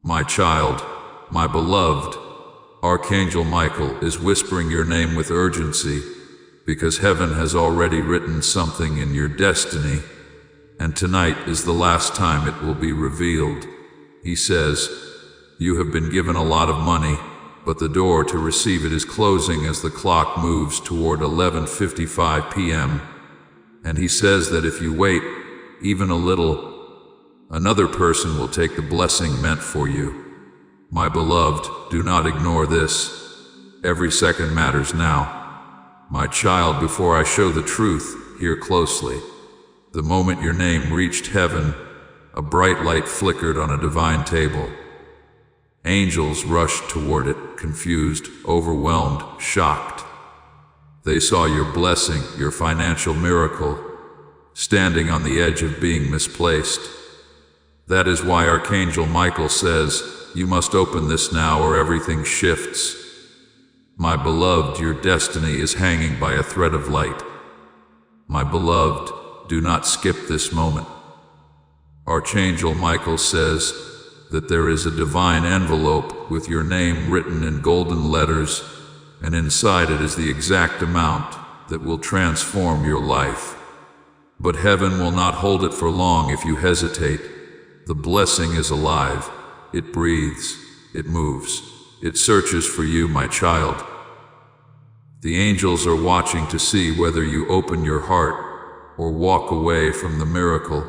My child, my beloved, Archangel Michael is whispering your name with urgency because heaven has already written something in your destiny, and tonight is the last time it will be revealed. He says, you have been given a lot of money, but the door to receive it is closing as the clock moves toward 11:55 p.m. And he says that if you wait even a little, another person will take the blessing meant for you. My beloved, do not ignore this. Every second matters now. My child, before I show the truth, hear closely. The moment your name reached heaven, a bright light flickered on a divine table. Angels rushed toward it, confused, overwhelmed, shocked. They saw your blessing, your financial miracle, standing on the edge of being misplaced. That is why Archangel Michael says, you must open this now or everything shifts. My beloved, your destiny is hanging by a thread of light. My beloved, do not skip this moment. Archangel Michael says that there is a divine envelope with your name written in golden letters, and inside it is the exact amount that will transform your life. But heaven will not hold it for long if you hesitate. The blessing is alive. It breathes. It moves. It searches for you, my child. The angels are watching to see whether you open your heart or walk away from the miracle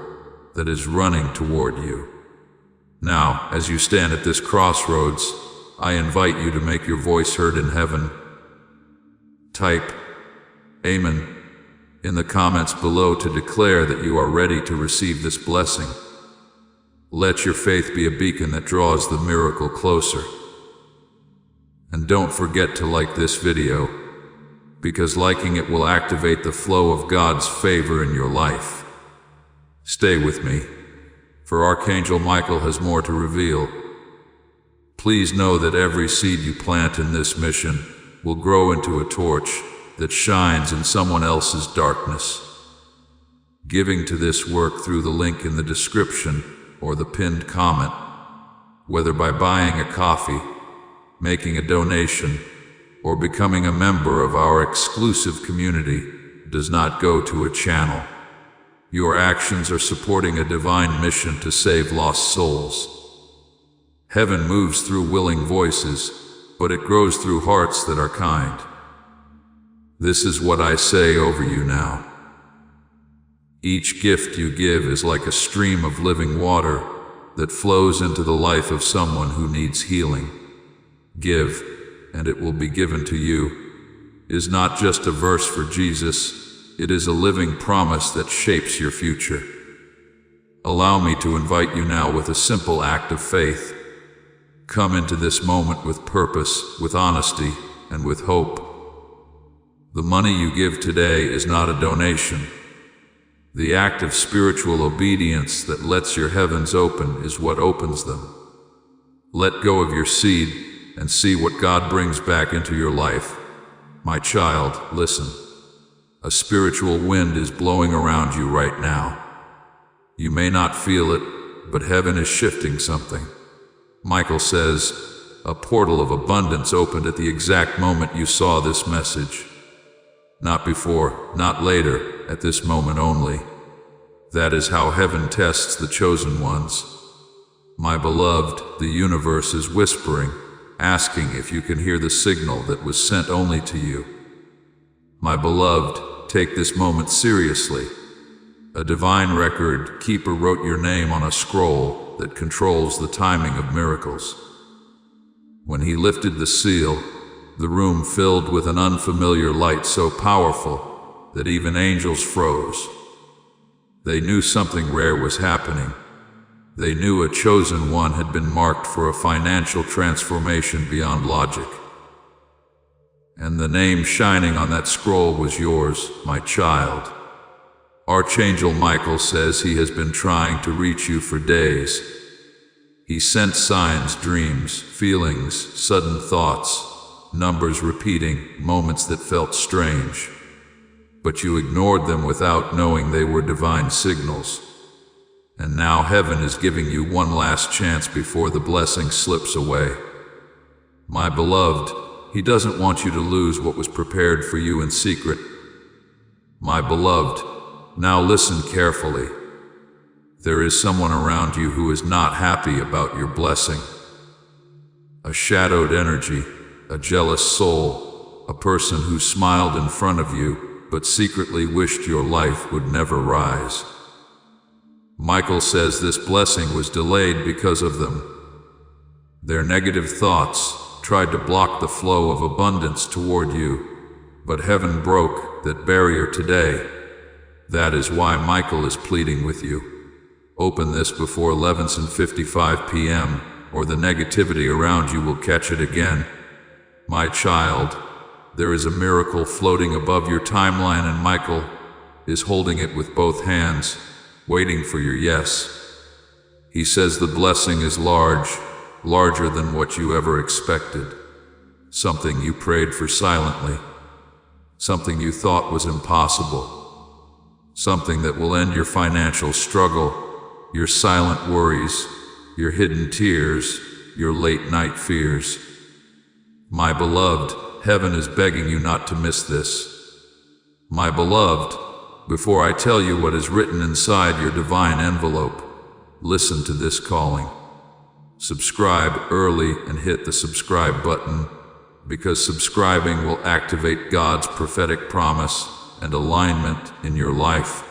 that is running toward you. Now, as you stand at this crossroads, I invite you to make your voice heard in heaven. Type Amen in the comments below to declare that you are ready to receive this blessing. Let your faith be a beacon that draws the miracle closer. And don't forget to like this video, because liking it will activate the flow of God's favor in your life. Stay with me, for Archangel Michael has more to reveal. Please know that every seed you plant in this mission will grow into a torch that shines in someone else's darkness. Giving to this work through the link in the description or the pinned comment, whether by buying a coffee, making a donation, or becoming a member of our exclusive community, does not go to a channel. Your actions are supporting a divine mission to save lost souls. Heaven moves through willing voices, but it grows through hearts that are kind. This is what I say over you now. Each gift you give is like a stream of living water that flows into the life of someone who needs healing. Give, and it will be given to you, is not just a verse for Jesus, it is a living promise that shapes your future. Allow me to invite you now with a simple act of faith. Come into this moment with purpose, with honesty, and with hope. The money you give today is not a donation. The act of spiritual obedience that lets your heavens open is what opens them. Let go of your seed and see what God brings back into your life. My child, listen. A spiritual wind is blowing around you right now. You may not feel it, but heaven is shifting something. Michael says, a portal of abundance opened at the exact moment you saw this message. Not before, not later, at this moment only. That is how heaven tests the chosen ones. My beloved, the universe is whispering, asking if you can hear the signal that was sent only to you. My beloved, take this moment seriously. A divine record keeper wrote your name on a scroll that controls the timing of miracles. When he lifted the seal, the room filled with an unfamiliar light so powerful that even angels froze. They knew something rare was happening. They knew a chosen one had been marked for a financial transformation beyond logic. And the name shining on that scroll was yours, my child. Archangel Michael says he has been trying to reach you for days. He sent signs, dreams, feelings, sudden thoughts, numbers repeating, moments that felt strange. But you ignored them without knowing they were divine signals. And now heaven is giving you one last chance before the blessing slips away. My beloved, he doesn't want you to lose what was prepared for you in secret. My beloved, now listen carefully. There is someone around you who is not happy about your blessing. A shadowed energy, a jealous soul, a person who smiled in front of you, but secretly wished your life would never rise. Michael says this blessing was delayed because of them. Their negative thoughts tried to block the flow of abundance toward you, but heaven broke that barrier today. That is why Michael is pleading with you. Open this before 11:55 p.m., or the negativity around you will catch it again. My child, there is a miracle floating above your timeline, and Michael is holding it with both hands, waiting for your yes. He says the blessing is large, larger than what you ever expected. Something you prayed for silently. Something you thought was impossible. Something that will end your financial struggle, your silent worries, your hidden tears, your late-night fears. My beloved, heaven is begging you not to miss this. My beloved, before I tell you what is written inside your divine envelope, listen to this calling. Subscribe early and hit the subscribe button, because subscribing will activate God's prophetic promise and alignment in your life.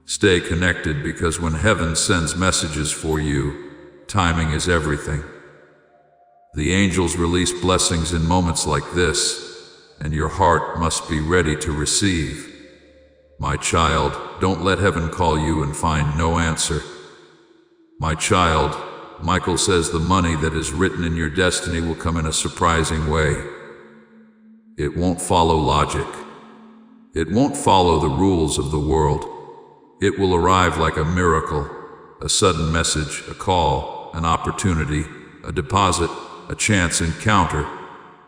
Stay connected, because when heaven sends messages for you, timing is everything. The angels release blessings in moments like this, and your heart must be ready to receive. My child, don't let heaven call you and find no answer. My child, Michael says the money that is written in your destiny will come in a surprising way. It won't follow logic. It won't follow the rules of the world. It will arrive like a miracle, a sudden message, a call, an opportunity, a deposit, a chance encounter,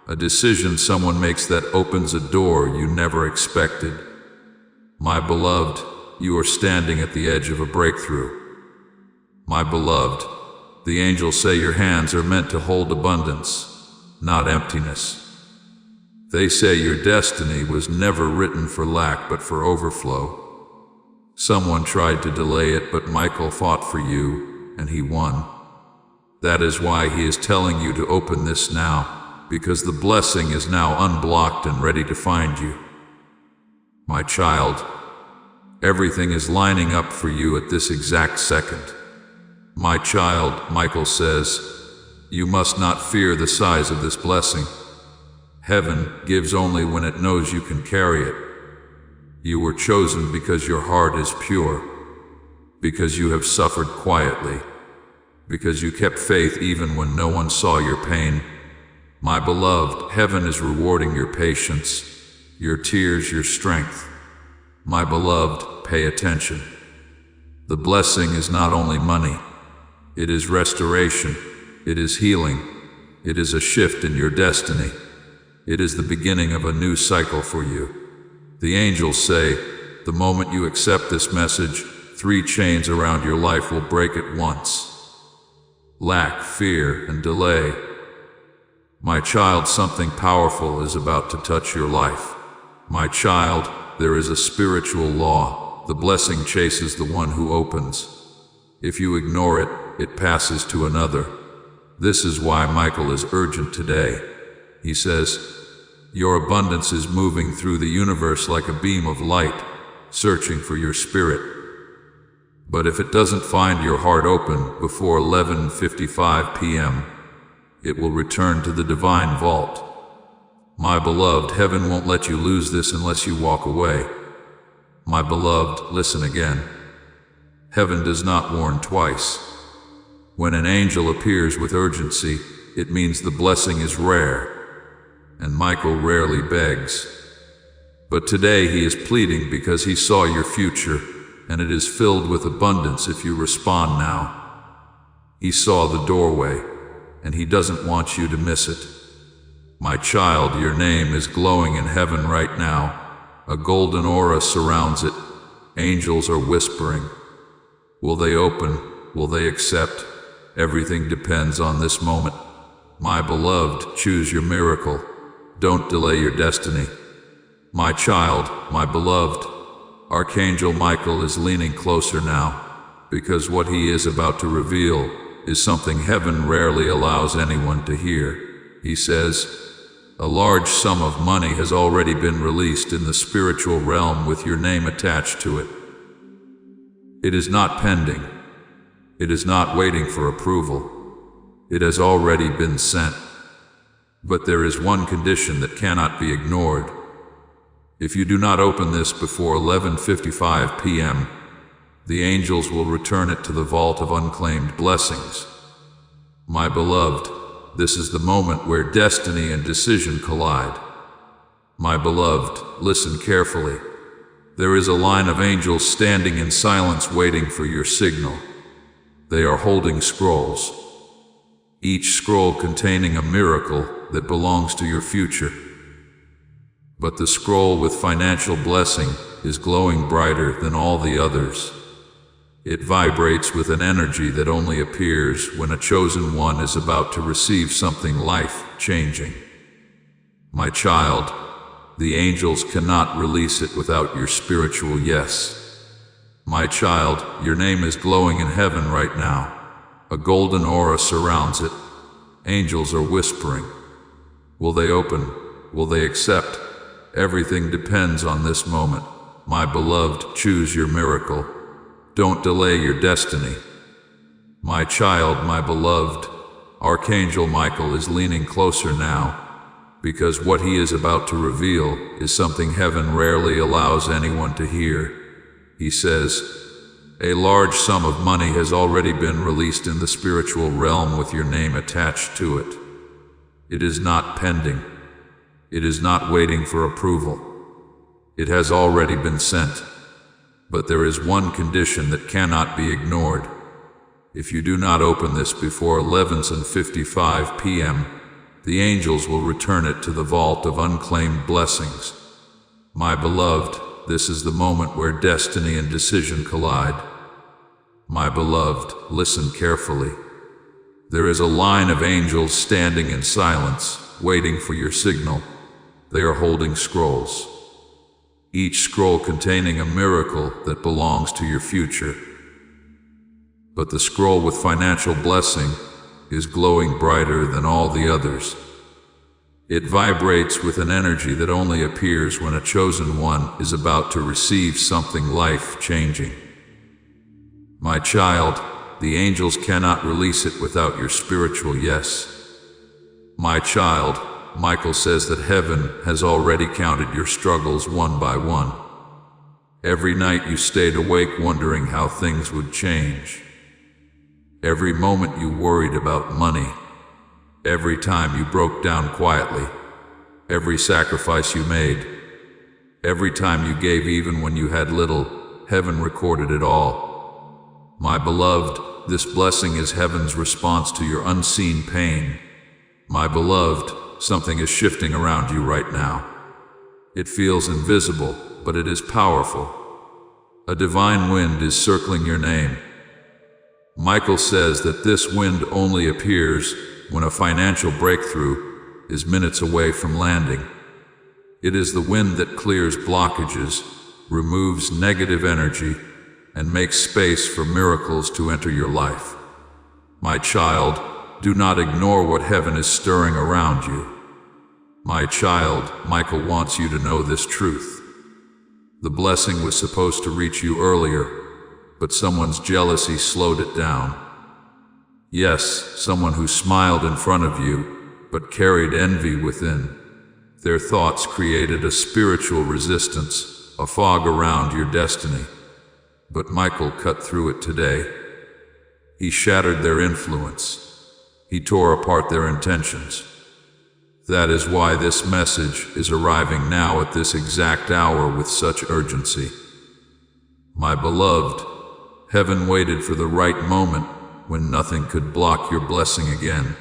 a decision someone makes that opens a door you never expected. My beloved, you are standing at the edge of a breakthrough. My beloved, the angels say your hands are meant to hold abundance, not emptiness. They say your destiny was never written for lack but for overflow. Someone tried to delay it, but Michael fought for you, and he won. That is why he is telling you to open this now, because the blessing is now unblocked and ready to find you. My child, everything is lining up for you at this exact second. My child, Michael says, you must not fear the size of this blessing. Heaven gives only when it knows you can carry it. You were chosen because your heart is pure, because you have suffered quietly, because you kept faith even when no one saw your pain. My beloved, heaven is rewarding your patience, your tears, your strength. My beloved, pay attention. The blessing is not only money. It is restoration. It is healing. It is a shift in your destiny. It is the beginning of a new cycle for you. The angels say, the moment you accept this message, 3 chains around your life will break at once. Lack, fear, and delay. My child, something powerful is about to touch your life. My child, there is a spiritual law. The blessing chases the one who opens. If you ignore it, it passes to another. This is why Michael is urgent today. He says, your abundance is moving through the universe like a beam of light, searching for your spirit. But if it doesn't find your heart open before 11:55 p.m., it will return to the divine vault. My beloved, heaven won't let you lose this unless you walk away. My beloved, listen again. Heaven does not warn twice. When an angel appears with urgency, it means the blessing is rare, and Michael rarely begs. But today he is pleading because he saw your future, and it is filled with abundance if you respond now. He saw the doorway, and he doesn't want you to miss it. My child, your name is glowing in heaven right now. A golden aura surrounds it. Angels are whispering. Will they open? Will they accept? Everything depends on this moment. My beloved, choose your miracle. Don't delay your destiny. My child, my beloved, Archangel Michael is leaning closer now, because what he is about to reveal is something heaven rarely allows anyone to hear. He says, a large sum of money has already been released in the spiritual realm with your name attached to it. It is not pending. It is not waiting for approval. It has already been sent. But there is one condition that cannot be ignored. If you do not open this before 11:55 p.m., the angels will return it to the vault of unclaimed blessings. My beloved, this is the moment where destiny and decision collide. My beloved, listen carefully. There is a line of angels standing in silence waiting for your signal. They are holding scrolls, each scroll containing a miracle that belongs to your future. But the scroll with financial blessing is glowing brighter than all the others. It vibrates with an energy that only appears when a chosen one is about to receive something life-changing. My child, the angels cannot release it without your spiritual yes. My child, your name is glowing in heaven right now. A golden aura surrounds it. Angels are whispering. Will they open? Will they accept? Everything depends on this moment. My beloved, choose your miracle. Don't delay your destiny. My child, my beloved, Archangel Michael is leaning closer now, because what he is about to reveal is something heaven rarely allows anyone to hear. He says, a large sum of money has already been released in the spiritual realm with your name attached to it. It is not pending. It is not waiting for approval. It has already been sent. But there is one condition that cannot be ignored. If you do not open this before 11:55 p.m., the angels will return it to the vault of unclaimed blessings. My beloved, this is the moment where destiny and decision collide. My beloved, listen carefully. There is a line of angels standing in silence, waiting for your signal. They are holding scrolls, each scroll containing a miracle that belongs to your future. But the scroll with financial blessing is glowing brighter than all the others. It vibrates with an energy that only appears when a chosen one is about to receive something life-changing. My child, the angels cannot release it without your spiritual yes. My child, Michael says that heaven has already counted your struggles one by one. Every night you stayed awake wondering how things would change. Every moment you worried about money. Every time you broke down quietly. Every sacrifice you made. Every time you gave even when you had little, heaven recorded it all. My beloved, this blessing is heaven's response to your unseen pain. My beloved, something is shifting around you right now. It feels invisible, but it is powerful. A divine wind is circling your name. Michael says that this wind only appears when a financial breakthrough is minutes away from landing. It is the wind that clears blockages, removes negative energy, and makes space for miracles to enter your life. My child, do not ignore what heaven is stirring around you. My child, Michael wants you to know this truth. The blessing was supposed to reach you earlier, but someone's jealousy slowed it down. Yes, someone who smiled in front of you, but carried envy within. Their thoughts created a spiritual resistance, a fog around your destiny. But Michael cut through it today. He shattered their influence. He tore apart their intentions. That is why this message is arriving now at this exact hour with such urgency. My beloved, heaven waited for the right moment when nothing could block your blessing again.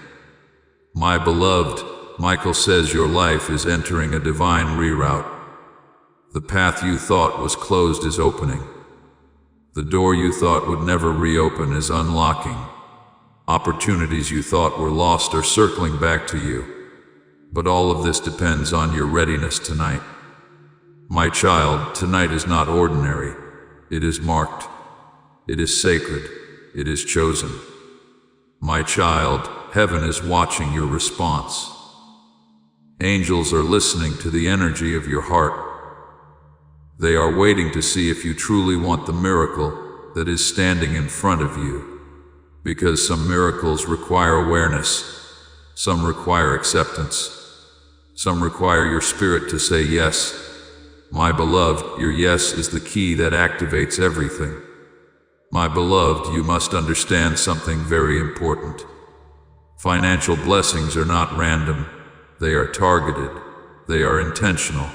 My beloved, Michael says your life is entering a divine reroute. The path you thought was closed is opening. The door you thought would never reopen is unlocking. Opportunities you thought were lost are circling back to you. But all of this depends on your readiness tonight. My child, tonight is not ordinary. It is marked. It is sacred. It is chosen. My child, heaven is watching your response. Angels are listening to the energy of your heart. They are waiting to see if you truly want the miracle that is standing in front of you. Because some miracles require awareness. Some require acceptance. Some require your spirit to say yes. My beloved, your yes is the key that activates everything. My beloved, you must understand something very important. Financial blessings are not random. They are targeted. They are intentional.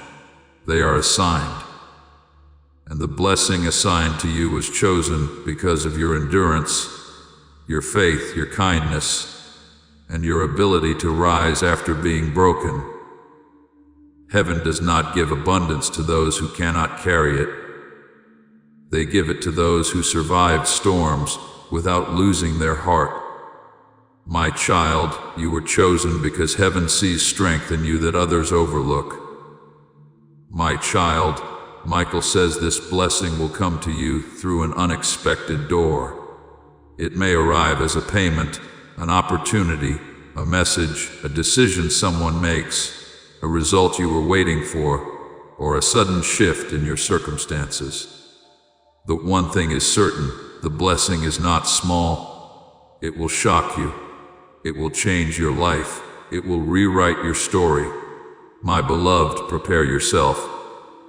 They are assigned. And the blessing assigned to you was chosen because of your endurance, your faith, your kindness, and your ability to rise after being broken. Heaven does not give abundance to those who cannot carry it. They give it to those who survived storms without losing their heart. My child, you were chosen because heaven sees strength in you that others overlook. My child, Michael says this blessing will come to you through an unexpected door. It may arrive as a payment, an opportunity, a message, a decision someone makes, a result you were waiting for, or a sudden shift in your circumstances. The one thing is certain, the blessing is not small. It will shock you. It will change your life. It will rewrite your story. My beloved, prepare yourself.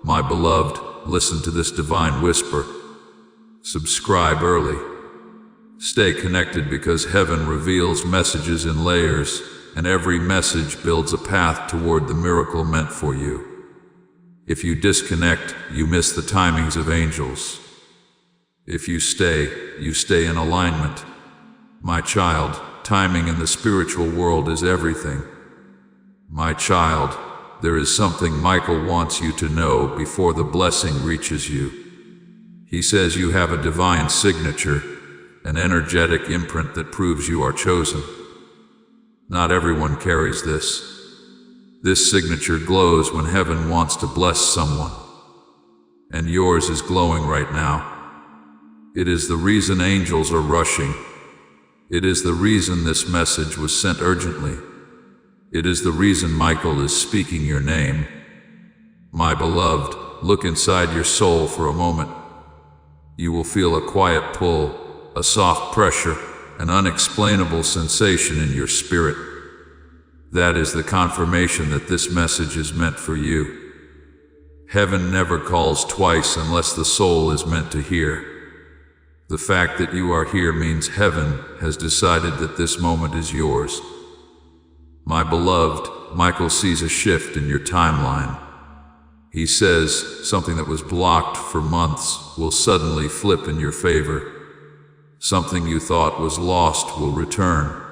My beloved, listen to this divine whisper. Subscribe early. Stay connected because heaven reveals messages in layers, and every message builds a path toward the miracle meant for you. If you disconnect, you miss the timings of angels. If you stay in alignment. My child, timing in the spiritual world is everything. My child, there is something Michael wants you to know before the blessing reaches you. He says you have a divine signature, an energetic imprint that proves you are chosen. Not everyone carries this. This signature glows when heaven wants to bless someone. And yours is glowing right now. It is the reason angels are rushing. It is the reason this message was sent urgently. It is the reason Michael is speaking your name. My beloved, look inside your soul for a moment. You will feel a quiet pull, a soft pressure, an unexplainable sensation in your spirit. That is the confirmation that this message is meant for you. Heaven never calls twice unless the soul is meant to hear. The fact that you are here means heaven has decided that this moment is yours. My beloved, Michael sees a shift in your timeline. He says something that was blocked for months will suddenly flip in your favor. Something you thought was lost will return.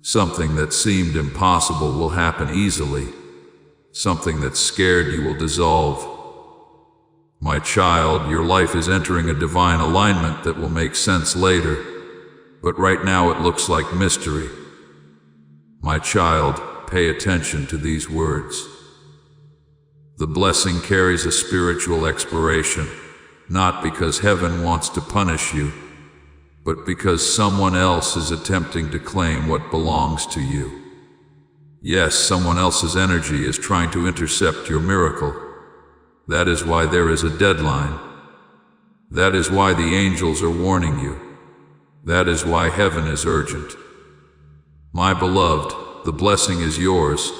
Something that seemed impossible will happen easily. Something that scared you will dissolve. My child, your life is entering a divine alignment that will make sense later, but right now it looks like mystery. My child, pay attention to these words. The blessing carries a spiritual expiration, not because heaven wants to punish you, but because someone else is attempting to claim what belongs to you. Yes, someone else's energy is trying to intercept your miracle. That is why there is a deadline. That is why the angels are warning you. That is why heaven is urgent. My beloved, the blessing is yours,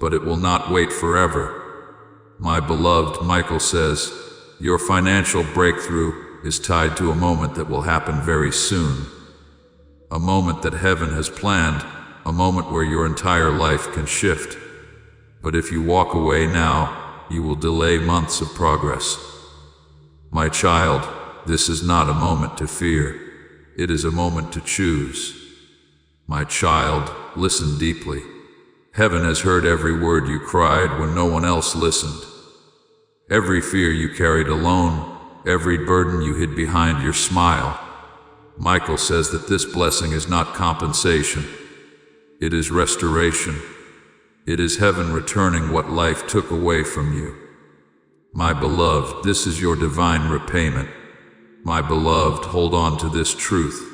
but it will not wait forever. My beloved, Michael says, your financial breakthrough is tied to a moment that will happen very soon. A moment that heaven has planned, a moment where your entire life can shift. But if you walk away now, you will delay months of progress. My child, this is not a moment to fear. It is a moment to choose. My child, listen deeply. Heaven has heard every word you cried when no one else listened. Every fear you carried alone, every burden you hid behind your smile. Michael says that this blessing is not compensation. It is restoration. It is heaven returning what life took away from you. My beloved, this is your divine repayment. My beloved, hold on to this truth.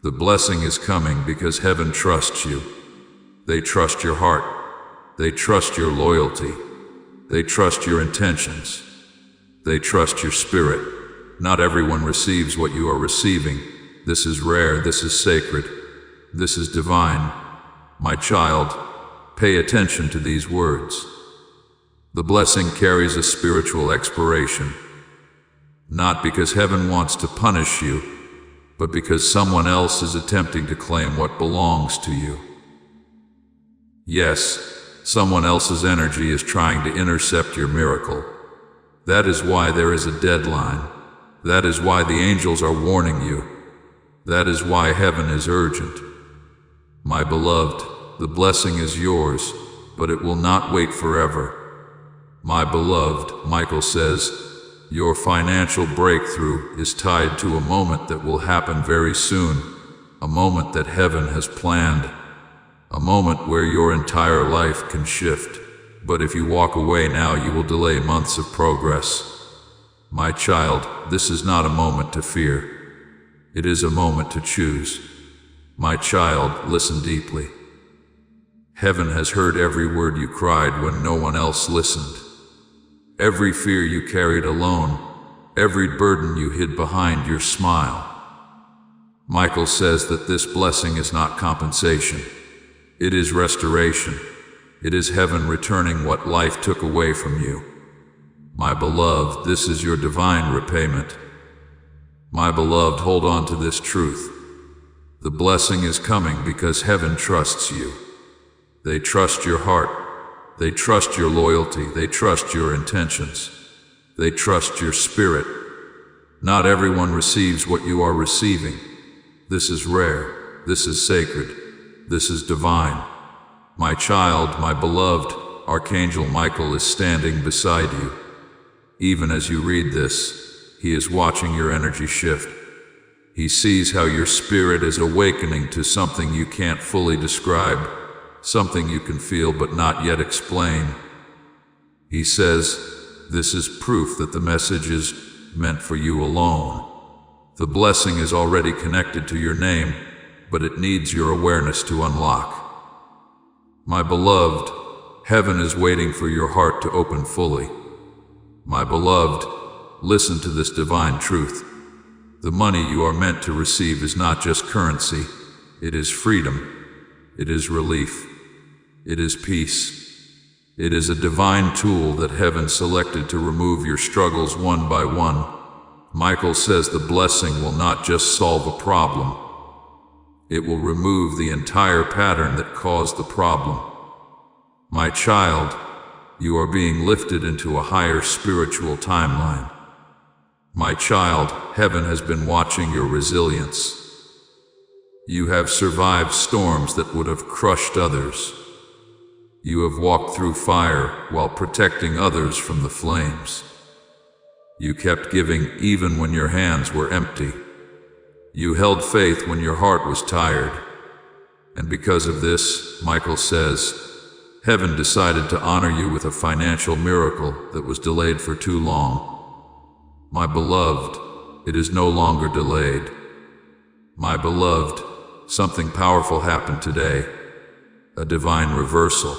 The blessing is coming because heaven trusts you. They trust your heart. They trust your loyalty. They trust your intentions. They trust your spirit. Not everyone receives what you are receiving. This is rare. This is sacred. This is divine. My child, pay attention to these words. The blessing carries a spiritual expiration. Not because heaven wants to punish you, but because someone else is attempting to claim what belongs to you. Yes, someone else's energy is trying to intercept your miracle. That is why there is a deadline. That is why the angels are warning you. That is why heaven is urgent. My beloved, the blessing is yours, but it will not wait forever. My beloved, Michael says, your financial breakthrough is tied to a moment that will happen very soon, a moment that heaven has planned, a moment where your entire life can shift. But if you walk away now, you will delay months of progress. My child, this is not a moment to fear. It is a moment to choose. My child, listen deeply. Heaven has heard every word you cried when no one else listened. Every fear you carried alone, every burden you hid behind your smile. Michael says that this blessing is not compensation. It is restoration. It is heaven returning what life took away from you. My beloved, this is your divine repayment. My beloved, hold on to this truth. The blessing is coming because heaven trusts you. They trust your heart. They trust your loyalty. They trust your intentions. They trust your spirit. Not everyone receives what you are receiving. This is rare. This is sacred. This is divine. My child, my beloved, Archangel Michael is standing beside you. Even as you read this, he is watching your energy shift. He sees how your spirit is awakening to something you can't fully describe, something you can feel but not yet explain. He says, this is proof that the message is meant for you alone. The blessing is already connected to your name, but it needs your awareness to unlock. My beloved, heaven is waiting for your heart to open fully. My beloved, listen to this divine truth. The money you are meant to receive is not just currency. It is freedom. It is relief. It is peace. It is a divine tool that heaven selected to remove your struggles one by one. Michael says the blessing will not just solve a problem. It will remove the entire pattern that caused the problem. My child, you are being lifted into a higher spiritual timeline. My child, heaven has been watching your resilience. You have survived storms that would have crushed others. You have walked through fire while protecting others from the flames. You kept giving even when your hands were empty. You held faith when your heart was tired. And because of this, Michael says, heaven decided to honor you with a financial miracle that was delayed for too long. My beloved, it is no longer delayed. My beloved, something powerful happened today. A divine reversal.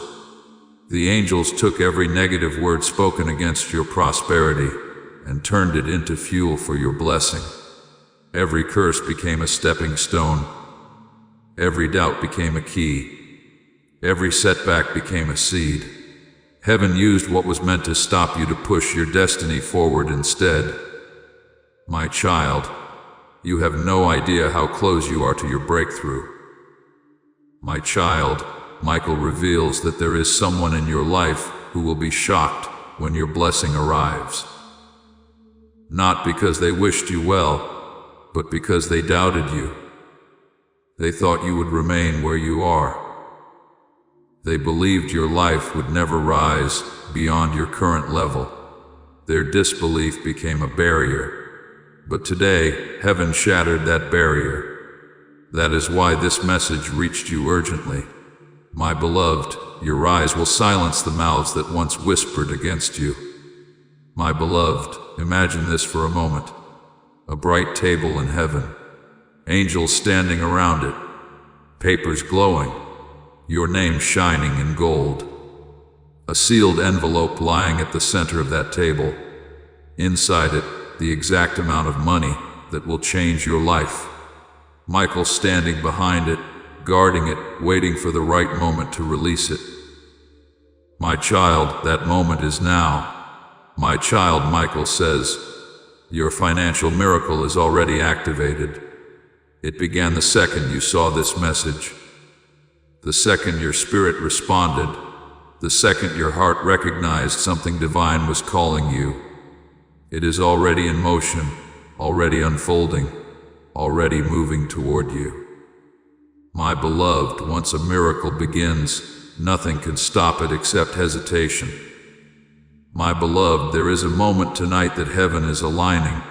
The angels took every negative word spoken against your prosperity and turned it into fuel for your blessing. Every curse became a stepping stone. Every doubt became a key. Every setback became a seed. Heaven used what was meant to stop you to push your destiny forward instead. My child, you have no idea how close you are to your breakthrough. My child, Michael reveals that there is someone in your life who will be shocked when your blessing arrives. Not because they wished you well, but because they doubted you. They thought you would remain where you are. They believed your life would never rise beyond your current level. Their disbelief became a barrier. But today, heaven shattered that barrier. That is why this message reached you urgently. My beloved, your eyes will silence the mouths that once whispered against you. My beloved, imagine this for a moment. A bright table in heaven. Angels standing around it. Papers glowing. Your name shining in gold. A sealed envelope lying at the center of that table. Inside it, the exact amount of money that will change your life. Michael standing behind it, guarding it, waiting for the right moment to release it. My child, that moment is now. My child, Michael says, your financial miracle is already activated. It began the second you saw this message. The second your spirit responded. The second your heart recognized something divine was calling you. It is already in motion, already unfolding, already moving toward you. My beloved, once a miracle begins, nothing can stop it except hesitation. My beloved, there is a moment tonight that heaven is aligning.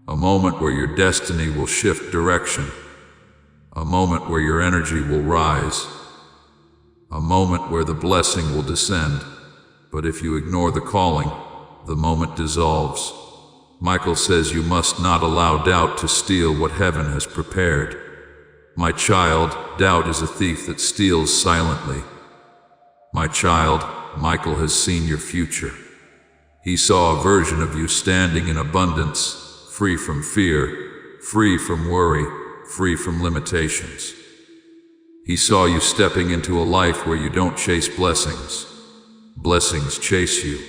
A moment where your destiny will shift direction. A moment where your energy will rise. A moment where the blessing will descend. But if you ignore the calling, the moment dissolves. Michael says you must not allow doubt to steal what heaven has prepared. My child, doubt is a thief that steals silently. My child, Michael has seen your future. He saw a version of you standing in abundance, free from fear, free from worry, free from limitations. He saw you stepping into a life where you don't chase blessings. Blessings chase you.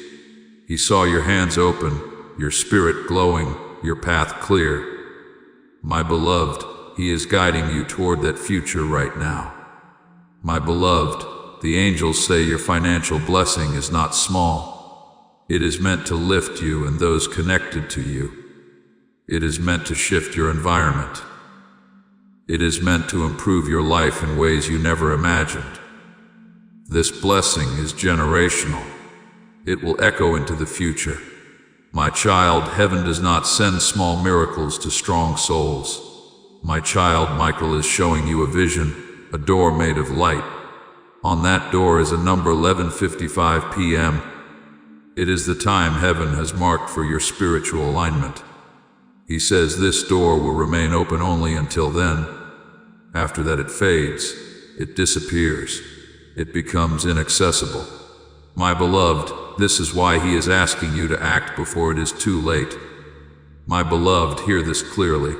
He saw your hands open, your spirit glowing, your path clear. My beloved, he is guiding you toward that future right now. My beloved, the angels say your financial blessing is not small. It is meant to lift you and those connected to you. It is meant to shift your environment. It is meant to improve your life in ways you never imagined. This blessing is generational. It will echo into the future. My child, heaven does not send small miracles to strong souls. My child, Michael is showing you a vision, a door made of light. On that door is a number 11:55 p.m. It is the time heaven has marked for your spiritual alignment. He says this door will remain open only until then. After that it fades, it disappears, it becomes inaccessible. My beloved, this is why he is asking you to act before it is too late. My beloved, hear this clearly.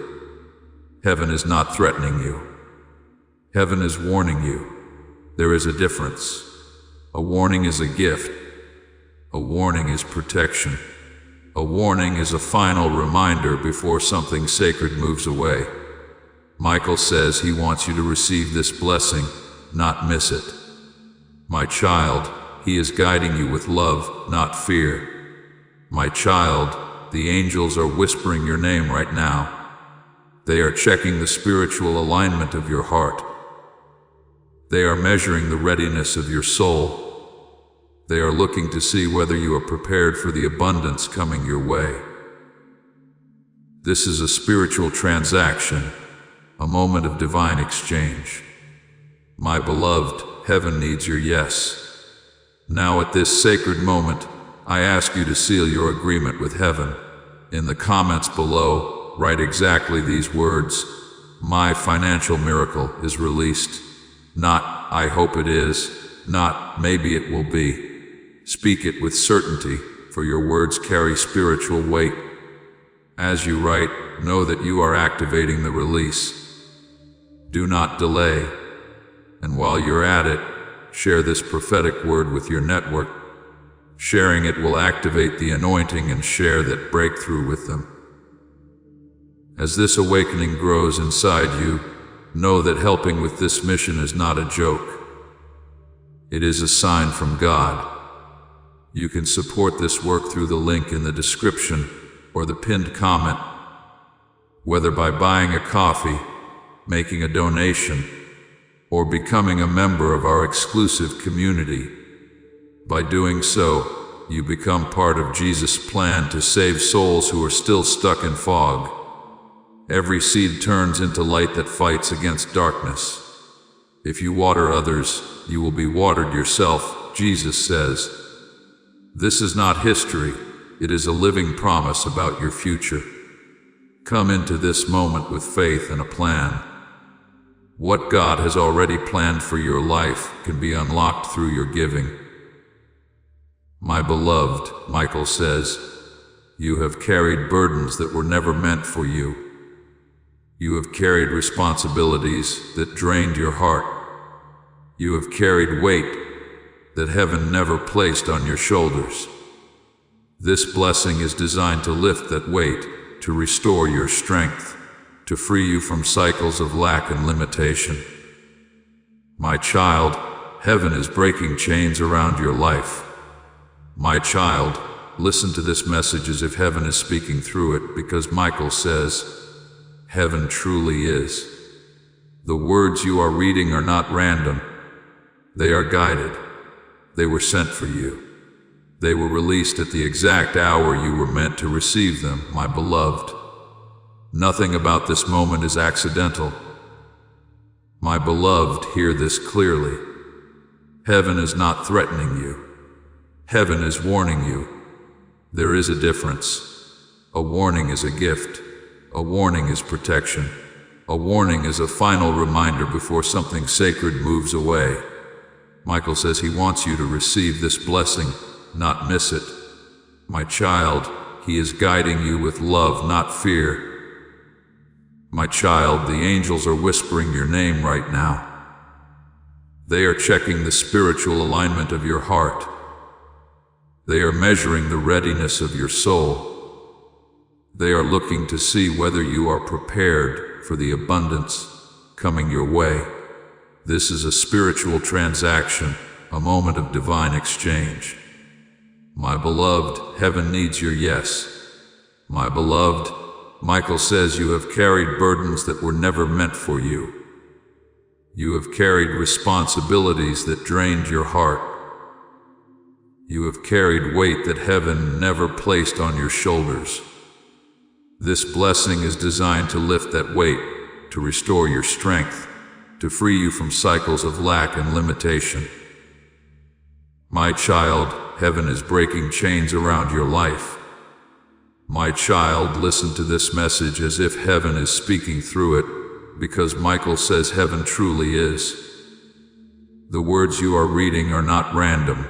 Heaven is not threatening you. Heaven is warning you. There is a difference. A warning is a gift. A warning is protection. A warning is a final reminder before something sacred moves away. Michael says he wants you to receive this blessing, not miss it. My child, he is guiding you with love, not fear. My child, the angels are whispering your name right now. They are checking the spiritual alignment of your heart. They are measuring the readiness of your soul. They are looking to see whether you are prepared for the abundance coming your way. This is a spiritual transaction, a moment of divine exchange. My beloved, heaven needs your yes. Now at this sacred moment, I ask you to seal your agreement with heaven. In the comments below, write exactly these words. My financial miracle is released. Not, I hope it is. Not, maybe it will be. Speak it with certainty, for your words carry spiritual weight. As you write, know that you are activating the release. Do not delay. And while you're at it, share this prophetic word with your network. Sharing it will activate the anointing and share that breakthrough with them. As this awakening grows inside you, know that helping with this mission is not a joke. It is a sign from God. You can support this work through the link in the description or the pinned comment, whether by buying a coffee, making a donation, or becoming a member of our exclusive community. By doing so, you become part of Jesus' plan to save souls who are still stuck in fog. Every seed turns into light that fights against darkness. If you water others, you will be watered yourself, Jesus says. This is not history, it is a living promise about your future. Come into this moment with faith and a plan. What God has already planned for your life can be unlocked through your giving. My beloved, Michael says, you have carried burdens that were never meant for you. You have carried responsibilities that drained your heart. You have carried weight that heaven never placed on your shoulders. This blessing is designed to lift that weight, to restore your strength, to free you from cycles of lack and limitation. My child, heaven is breaking chains around your life. My child, listen to this message as if heaven is speaking through it, because Michael says, heaven truly is. The words you are reading are not random. They are guided. They were sent for you. They were released at the exact hour you were meant to receive them, my beloved. Nothing about this moment is accidental. My beloved, hear this clearly. Heaven is not threatening you. Heaven is warning you. There is a difference. A warning is a gift. A warning is protection. A warning is a final reminder before something sacred moves away. Michael says he wants you to receive this blessing, not miss it. My child, he is guiding you with love, not fear. My child, the angels are whispering your name right now. They are checking the spiritual alignment of your heart. They are measuring the readiness of your soul. They are looking to see whether you are prepared for the abundance coming your way. This is a spiritual transaction, a moment of divine exchange. My beloved, heaven needs your yes. My beloved, Michael says you have carried burdens that were never meant for you. You have carried responsibilities that drained your heart. You have carried weight that heaven never placed on your shoulders. This blessing is designed to lift that weight, to restore your strength, to free you from cycles of lack and limitation. My child, heaven is breaking chains around your life. My child, listen to this message as if heaven is speaking through it, because Michael says heaven truly is. The words you are reading are not random.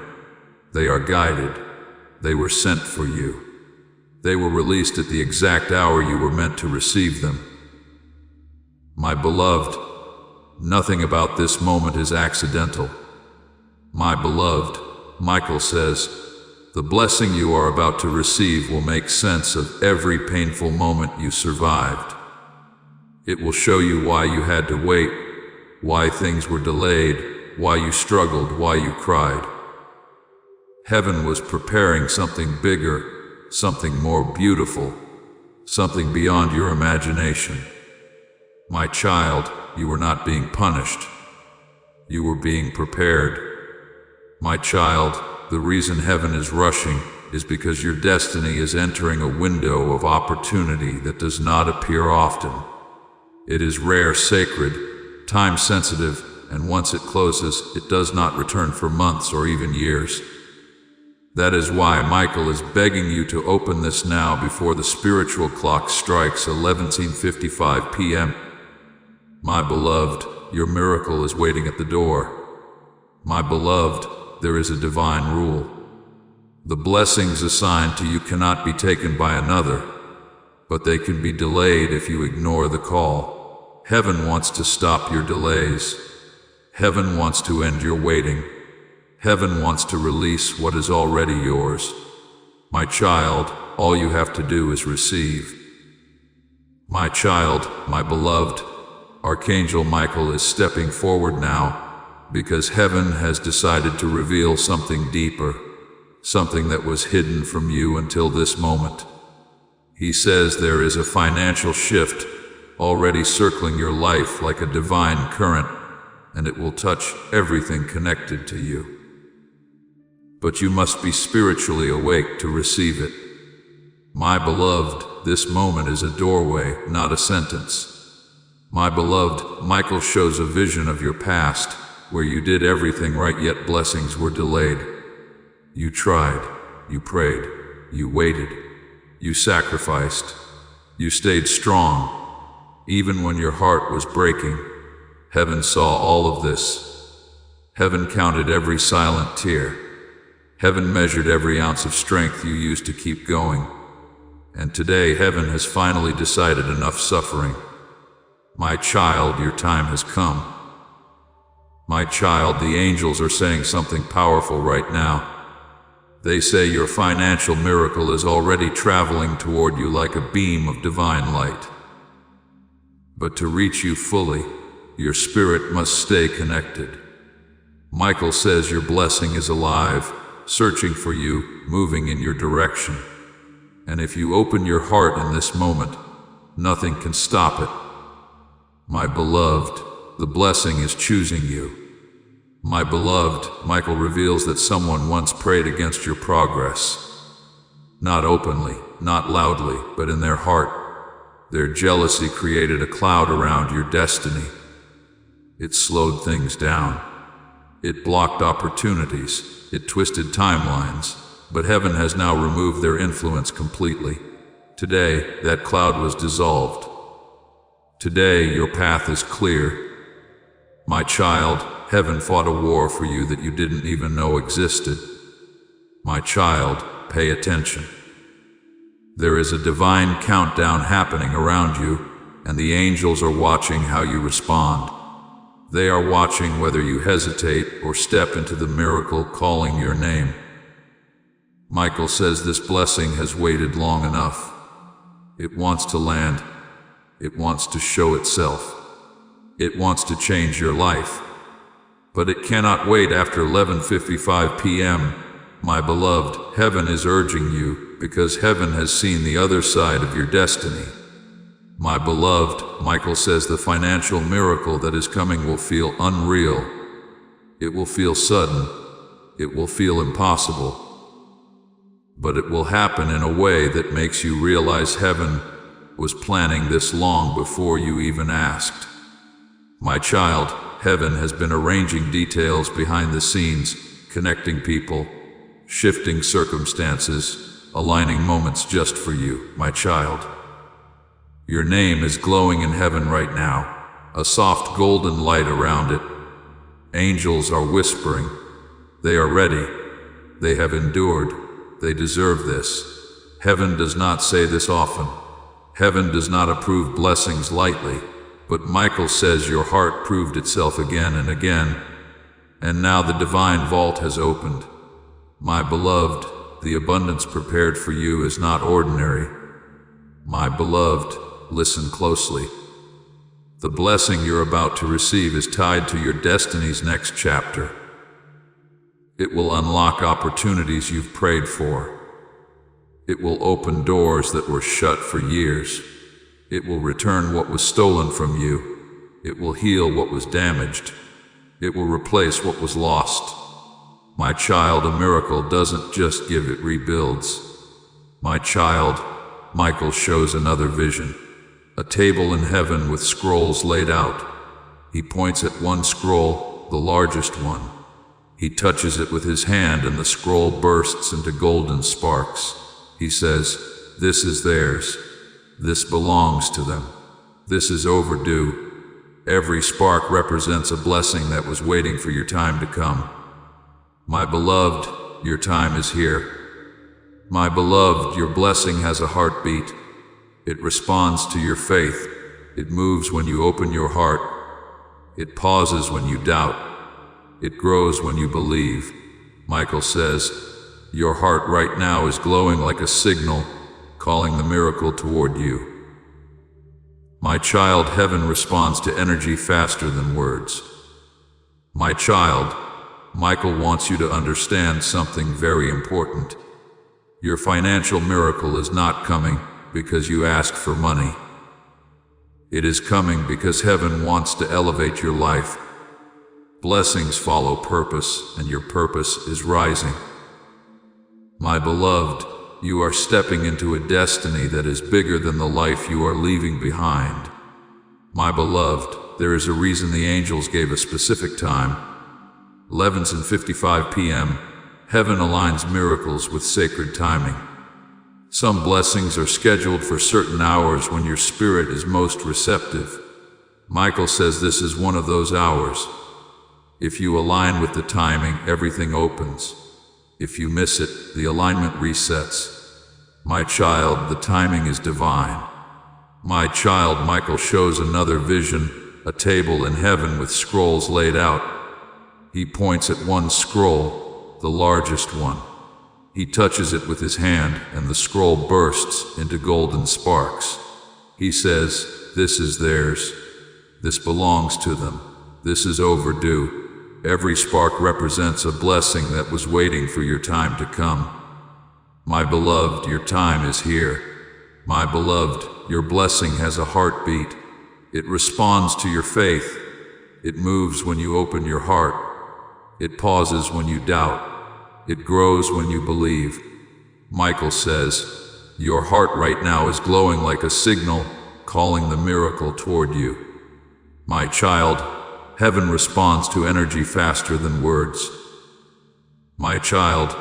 They are guided. They were sent for you. They were released at the exact hour you were meant to receive them. My beloved, nothing about this moment is accidental. My beloved, Michael says, the blessing you are about to receive will make sense of every painful moment you survived. It will show you why you had to wait, why things were delayed, why you struggled, why you cried. Heaven was preparing something bigger, something more beautiful, something beyond your imagination. My child, you were not being punished. You were being prepared. My child, the reason heaven is rushing is because your destiny is entering a window of opportunity that does not appear often. It is rare, sacred, time-sensitive, and once it closes, it does not return for months or even years. That is why Michael is begging you to open this now before the spiritual clock strikes 11:55 p.m. My beloved, your miracle is waiting at the door. My beloved, there is a divine rule. The blessings assigned to you cannot be taken by another, but they can be delayed if you ignore the call. Heaven wants to stop your delays. Heaven wants to end your waiting. Heaven wants to release what is already yours. My child, all you have to do is receive. My child, my beloved, Archangel Michael is stepping forward now because heaven has decided to reveal something deeper, something that was hidden from you until this moment. He says there is a financial shift already circling your life like a divine current, and it will touch everything connected to you. but you must be spiritually awake to receive it. My beloved, this moment is a doorway, not a sentence. My beloved, Michael shows a vision of your past, where you did everything right yet blessings were delayed. You tried, you prayed, you waited, you sacrificed, you stayed strong. Even when your heart was breaking, heaven saw all of this. Heaven counted every silent tear. Heaven measured every ounce of strength you used to keep going. And today heaven has finally decided enough suffering. My child, your time has come. My child, the angels are saying something powerful right now. They say your financial miracle is already traveling toward you like a beam of divine light. But to reach you fully, your spirit must stay connected. Michael says your blessing is alive, searching for you, moving in your direction. And if you open your heart in this moment, nothing can stop it. My beloved, the blessing is choosing you. My beloved, Michael reveals that someone once prayed against your progress. Not openly, not loudly, but in their heart. Their jealousy created a cloud around your destiny. It slowed things down. It blocked opportunities. It twisted timelines. But heaven has now removed their influence completely. Today, that cloud was dissolved. Today, your path is clear. My child, heaven fought a war for you that you didn't even know existed. My child, pay attention. There is a divine countdown happening around you, and the angels are watching how you respond. They are watching whether you hesitate or step into the miracle calling your name. Michael says this blessing has waited long enough. It wants to land. It wants to show itself. It wants to change your life. But it cannot wait after 11:55 p.m. My beloved, heaven is urging you because heaven has seen the other side of your destiny. My beloved, Michael says the financial miracle that is coming will feel unreal. It will feel sudden. It will feel impossible. But it will happen in a way that makes you realize heaven was planning this long before you even asked. My child, heaven has been arranging details behind the scenes, connecting people, shifting circumstances, aligning moments just for you, my child. Your name is glowing in heaven right now, a soft golden light around it. Angels are whispering. They are ready. They have endured. They deserve this. Heaven does not say this often. Heaven does not approve blessings lightly, but Michael says your heart proved itself again and again, and now the divine vault has opened. My beloved, the abundance prepared for you is not ordinary. My beloved, listen closely. The blessing you're about to receive is tied to your destiny's next chapter. It will unlock opportunities you've prayed for. It will open doors that were shut for years. It will return what was stolen from you. It will heal what was damaged. It will replace what was lost. My child, a miracle doesn't just give, it rebuilds. My child, Michael shows another vision. A table in heaven with scrolls laid out. He points at one scroll, the largest one. He touches it with his hand and the scroll bursts into golden sparks. He says, "This is theirs. This belongs to them. This is overdue." Every spark represents a blessing that was waiting for your time to come. My beloved, your time is here. My beloved, your blessing has a heartbeat. It responds to your faith. It moves when you open your heart. It pauses when you doubt. It grows when you believe. Michael says, your heart right now is glowing like a signal, calling the miracle toward you. My child, heaven responds to energy faster than words. My child, Michael wants you to understand something very important. Your financial miracle is not coming because you asked for money. It is coming because heaven wants to elevate your life. Blessings follow purpose, and your purpose is rising. My beloved, you are stepping into a destiny that is bigger than the life you are leaving behind. My beloved, there is a reason the angels gave a specific time. 11:55 p.m. Heaven aligns miracles with sacred timing. Some blessings are scheduled for certain hours when your spirit is most receptive. Michael says this is one of those hours. If you align with the timing, everything opens. If you miss it, the alignment resets. My child, the timing is divine. My child, Michael shows another vision, a table in heaven with scrolls laid out. He points at one scroll, the largest one. He touches it with his hand, and the scroll bursts into golden sparks. He says, "This is theirs. This belongs to them. This is overdue." Every spark represents a blessing that was waiting for your time to come. My beloved, your time is here. My beloved, your blessing has a heartbeat. It responds to your faith. It moves when you open your heart. It pauses when you doubt. It grows when you believe. Michael says, your heart right now is glowing like a signal, calling the miracle toward you. My child, heaven responds to energy faster than words. My child,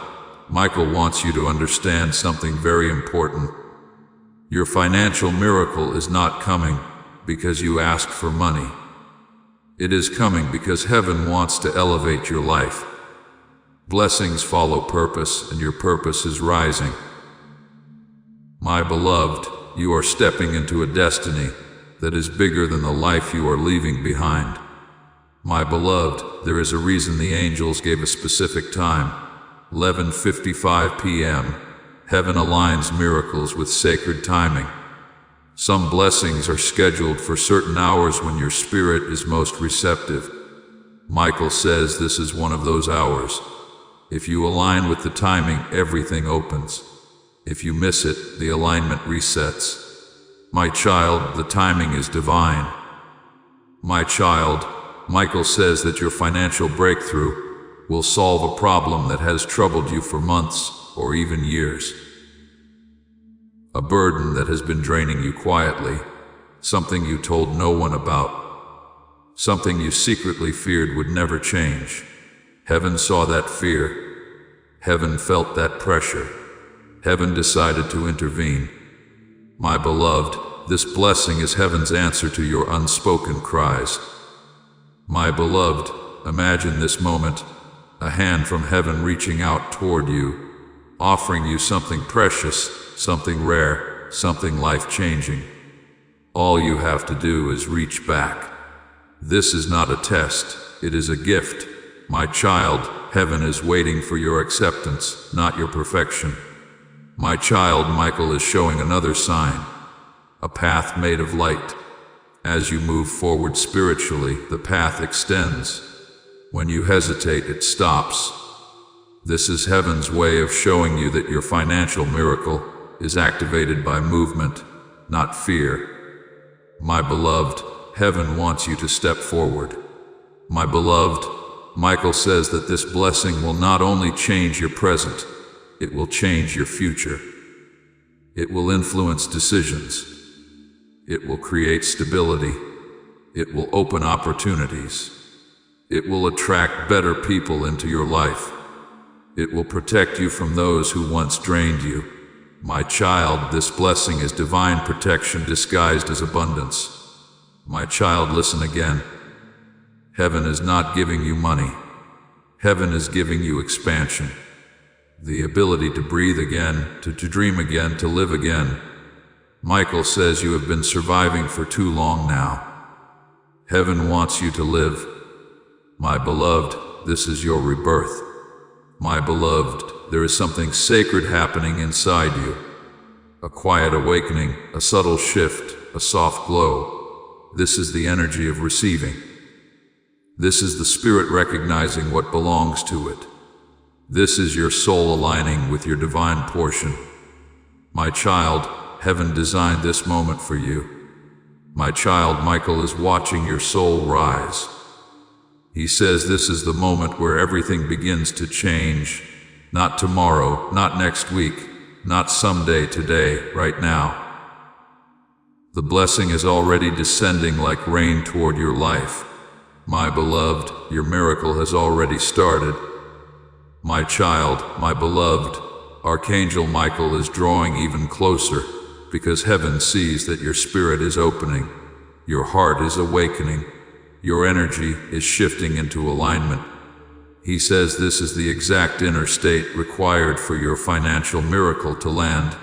Michael wants you to understand something very important. Your financial miracle is not coming because you asked for money. It is coming because heaven wants to elevate your life. Blessings follow purpose, and your purpose is rising. My beloved, you are stepping into a destiny that is bigger than the life you are leaving behind. My beloved, there is a reason the angels gave a specific time. 11:55 p.m. Heaven aligns miracles with sacred timing. Some blessings are scheduled for certain hours when your spirit is most receptive. Michael says this is one of those hours. If you align with the timing, everything opens. If you miss it, the alignment resets. My child, the timing is divine. My child, Michael says that your financial breakthrough will solve a problem that has troubled you for months or even years. A burden that has been draining you quietly, something you told no one about, something you secretly feared would never change. Heaven saw that fear. Heaven felt that pressure. Heaven decided to intervene. My beloved, this blessing is heaven's answer to your unspoken cries. My beloved, imagine this moment, a hand from heaven reaching out toward you, offering you something precious, something rare, something life-changing. All you have to do is reach back. This is not a test, it is a gift. My child, heaven is waiting for your acceptance, not your perfection. My child, Michael is showing another sign, a path made of light. As you move forward spiritually, the path extends. When you hesitate, it stops. This is heaven's way of showing you that your financial miracle is activated by movement, not fear. My beloved, heaven wants you to step forward. My beloved, Michael says that this blessing will not only change your present, it will change your future. It will influence decisions. It will create stability. It will open opportunities. It will attract better people into your life. It will protect you from those who once drained you. My child, this blessing is divine protection disguised as abundance. My child, listen again. Heaven is not giving you money. Heaven is giving you expansion. The ability to breathe again, to dream again, to live again. Michael says you have been surviving for too long now. Heaven wants you to live. My beloved, this is your rebirth. My beloved, there is something sacred happening inside you. A quiet awakening, a subtle shift, a soft glow. This is the energy of receiving. This is the spirit recognizing what belongs to it. This is your soul aligning with your divine portion. My child, heaven designed this moment for you. My child, Michael is watching your soul rise. He says this is the moment where everything begins to change. Not tomorrow, not next week, not someday, today, right now. The blessing is already descending like rain toward your life. My beloved, your miracle has already started. My child, my beloved, Archangel Michael is drawing even closer because heaven sees that your spirit is opening, your heart is awakening, your energy is shifting into alignment. He says this is the exact inner state required for your financial miracle to land.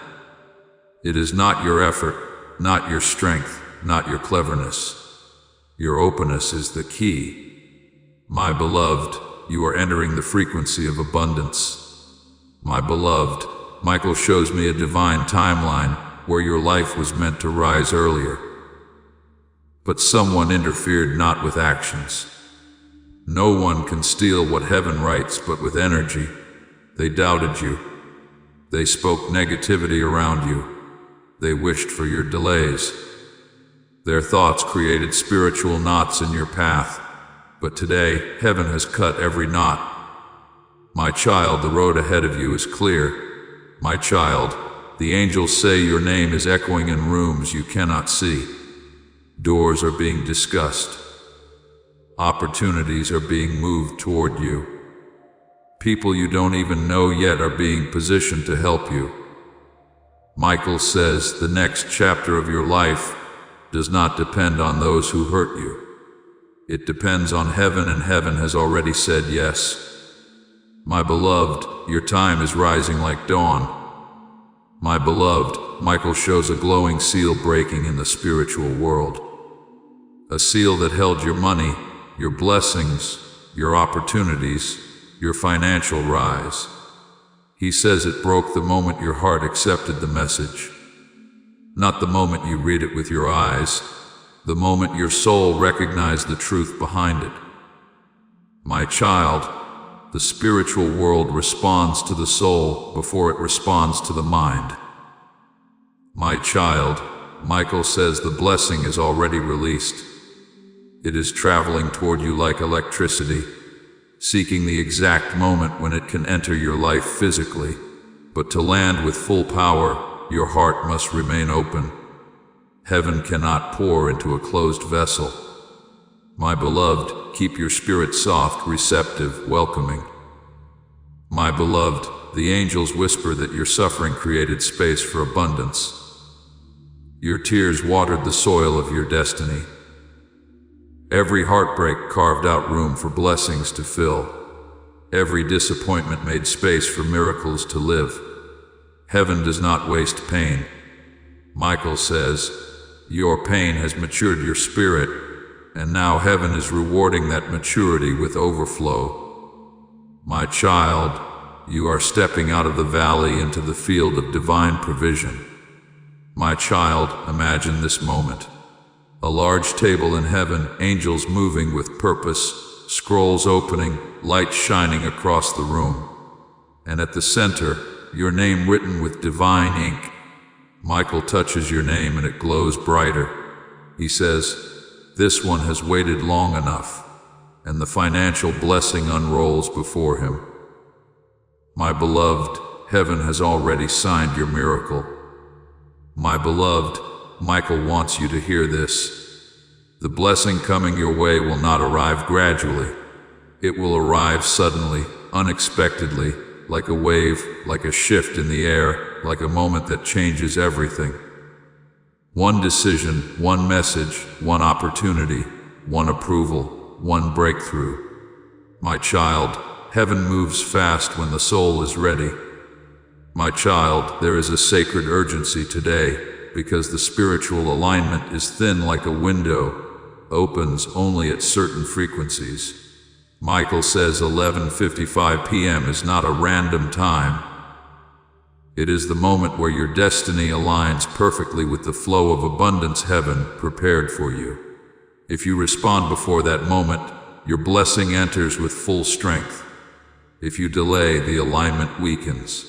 It is not your effort, not your strength, not your cleverness. Your openness is the key. My beloved, you are entering the frequency of abundance. My beloved, Michael shows me a divine timeline where your life was meant to rise earlier. But someone interfered not with actions. No one can steal what heaven writes but with energy. They doubted you. They spoke negativity around you. They wished for your delays. Their thoughts created spiritual knots in your path. But today, heaven has cut every knot. My child, the road ahead of you is clear. My child, the angels say your name is echoing in rooms you cannot see. Doors are being discussed. Opportunities are being moved toward you. People you don't even know yet are being positioned to help you. Michael says the next chapter of your life does not depend on those who hurt you. It depends on heaven, and heaven has already said yes. My beloved, your time is rising like dawn. My beloved, Michael shows a glowing seal breaking in the spiritual world. A seal that held your money, your blessings, your opportunities, your financial rise. He says it broke the moment your heart accepted the message. Not the moment you read it with your eyes, the moment your soul recognized the truth behind it. My child, the spiritual world responds to the soul before it responds to the mind. My child, Michael says the blessing is already released. It is traveling toward you like electricity, seeking the exact moment when it can enter your life physically. But to land with full power, your heart must remain open. Heaven cannot pour into a closed vessel. My beloved, keep your spirit soft, receptive, welcoming. My beloved, the angels whisper that your suffering created space for abundance. Your tears watered the soil of your destiny. Every heartbreak carved out room for blessings to fill. Every disappointment made space for miracles to live. Heaven does not waste pain. Michael says, your pain has matured your spirit, and now heaven is rewarding that maturity with overflow. My child, you are stepping out of the valley into the field of divine provision. My child, imagine this moment. A large table in heaven, angels moving with purpose, scrolls opening, light shining across the room. And at the center, your name written with divine ink. Michael touches your name and it glows brighter. He says, this one has waited long enough, and the financial blessing unrolls before him. My beloved, heaven has already signed your miracle. My beloved, Michael wants you to hear this. The blessing coming your way will not arrive gradually. It will arrive suddenly, unexpectedly, like a wave, like a shift in the air, like a moment that changes everything. One decision, one message, one opportunity, one approval, one breakthrough. My child, heaven moves fast when the soul is ready. My child, there is a sacred urgency today, because the spiritual alignment is thin like a window, opens only at certain frequencies. Michael says 11:55 p.m. is not a random time. It is the moment where your destiny aligns perfectly with the flow of abundance heaven prepared for you. If you respond before that moment, your blessing enters with full strength. If you delay, the alignment weakens.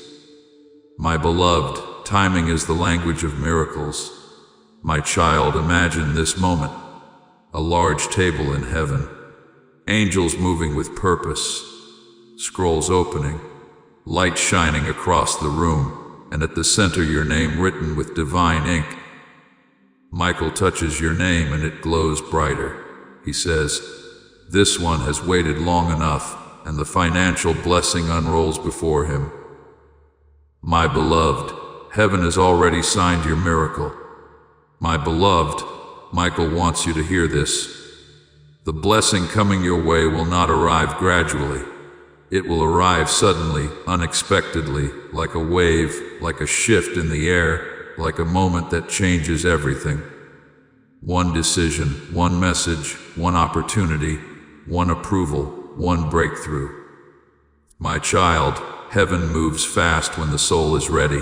My beloved, timing is the language of miracles. My child, imagine this moment. A large table in heaven. Angels moving with purpose. Scrolls opening. light shining across the room, and at the center your name written with divine ink. Michael touches your name and it glows brighter. He says, "This one has waited long enough," and the financial blessing unrolls before him. My beloved, heaven has already signed your miracle. My beloved, Michael wants you to hear this. The blessing coming your way will not arrive gradually. It will arrive suddenly, unexpectedly, like a wave, like a shift in the air, like a moment that changes everything. One decision, one message, one opportunity, one approval, one breakthrough. My child, heaven moves fast when the soul is ready.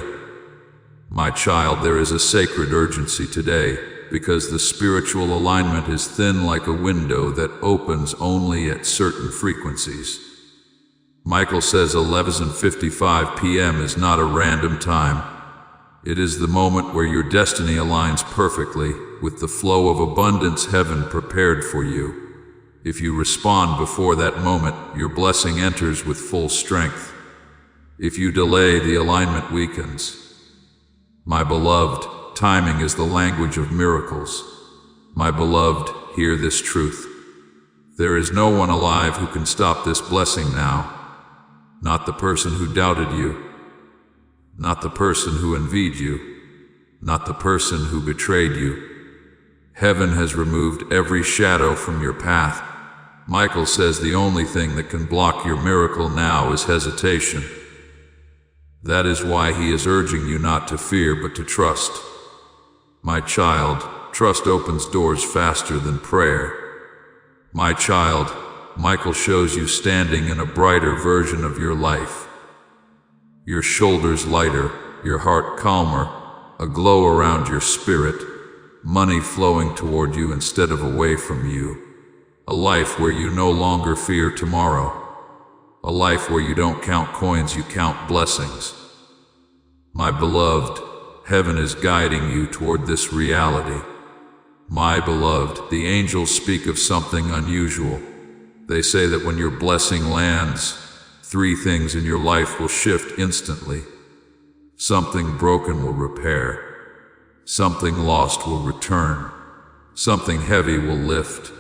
My child, there is a sacred urgency today, because the spiritual alignment is thin like a window that opens only at certain frequencies. Michael says 11:55 p.m. is not a random time. It is the moment where your destiny aligns perfectly with the flow of abundance heaven prepared for you. If you respond before that moment, your blessing enters with full strength. If you delay, the alignment weakens. My beloved, timing is the language of miracles. My beloved, hear this truth. There is no one alive who can stop this blessing now. Not the person who doubted you. Not the person who envied you. Not the person who betrayed you. Heaven has removed every shadow from your path. Michael says the only thing that can block your miracle now is hesitation. That is why he is urging you not to fear but to trust. My child, trust opens doors faster than prayer. My child, Michael shows you standing in a brighter version of your life. Your shoulders lighter, your heart calmer, a glow around your spirit, money flowing toward you instead of away from you. A life where you no longer fear tomorrow. A life where you don't count coins, you count blessings. My beloved, heaven is guiding you toward this reality. My beloved, the angels speak of something unusual. They say that when your blessing lands, 3 things in your life will shift instantly. Something broken will repair. Something lost will return. Something heavy will lift.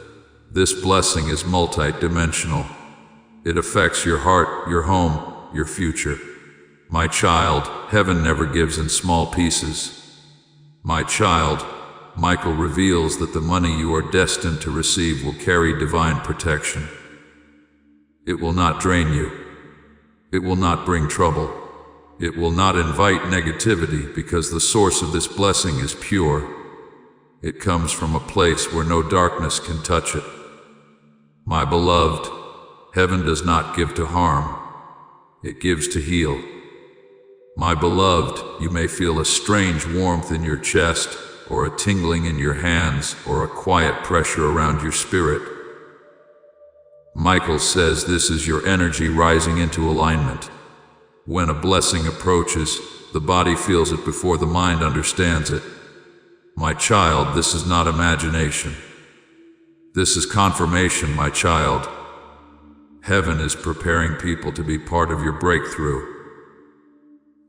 This blessing is multidimensional. It affects your heart, your home, your future. My child, heaven never gives in small pieces. My child, Michael reveals that the money you are destined to receive will carry divine protection. It will not drain you. It will not bring trouble. It will not invite negativity because the source of this blessing is pure. It comes from a place where no darkness can touch it. My beloved, heaven does not give to harm. It gives to heal. My beloved, you may feel a strange warmth in your chest, or a tingling in your hands, or a quiet pressure around your spirit. Michael says this is your energy rising into alignment. When a blessing approaches, the body feels it before the mind understands it. My child, this is not imagination. This is confirmation, my child. Heaven is preparing people to be part of your breakthrough.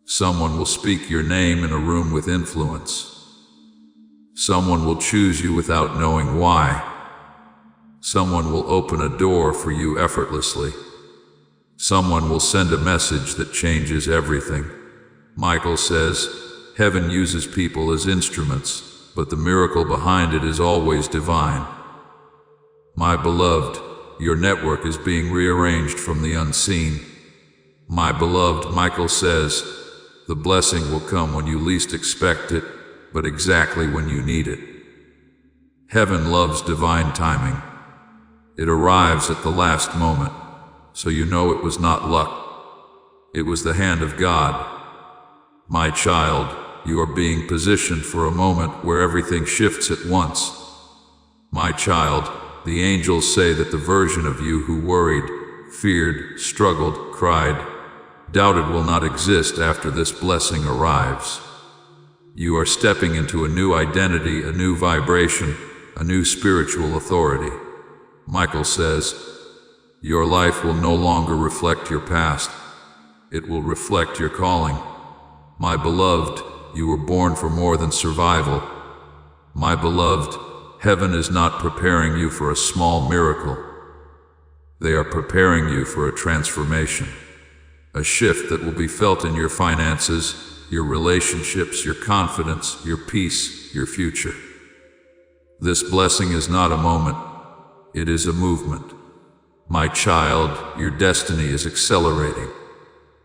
Someone will speak your name in a room with influence. Someone will choose you without knowing why. Someone will open a door for you effortlessly. Someone will send a message that changes everything. Michael says, heaven uses people as instruments, but the miracle behind it is always divine. My beloved, your network is being rearranged from the unseen. My beloved, Michael says, the blessing will come when you least expect it, but exactly when you need it. Heaven loves divine timing. It arrives at the last moment, so you know it was not luck. It was the hand of God. My child, you are being positioned for a moment where everything shifts at once. My child, the angels say that the version of you who worried, feared, struggled, cried, doubted will not exist after this blessing arrives. You are stepping into a new identity, a new vibration, a new spiritual authority. Michael says, your life will no longer reflect your past. It will reflect your calling. My beloved, you were born for more than survival. My beloved, heaven is not preparing you for a small miracle. They are preparing you for a transformation, a shift that will be felt in your finances, your relationships, your confidence, your peace, your future. This blessing is not a moment, it is a movement. My child, your destiny is accelerating.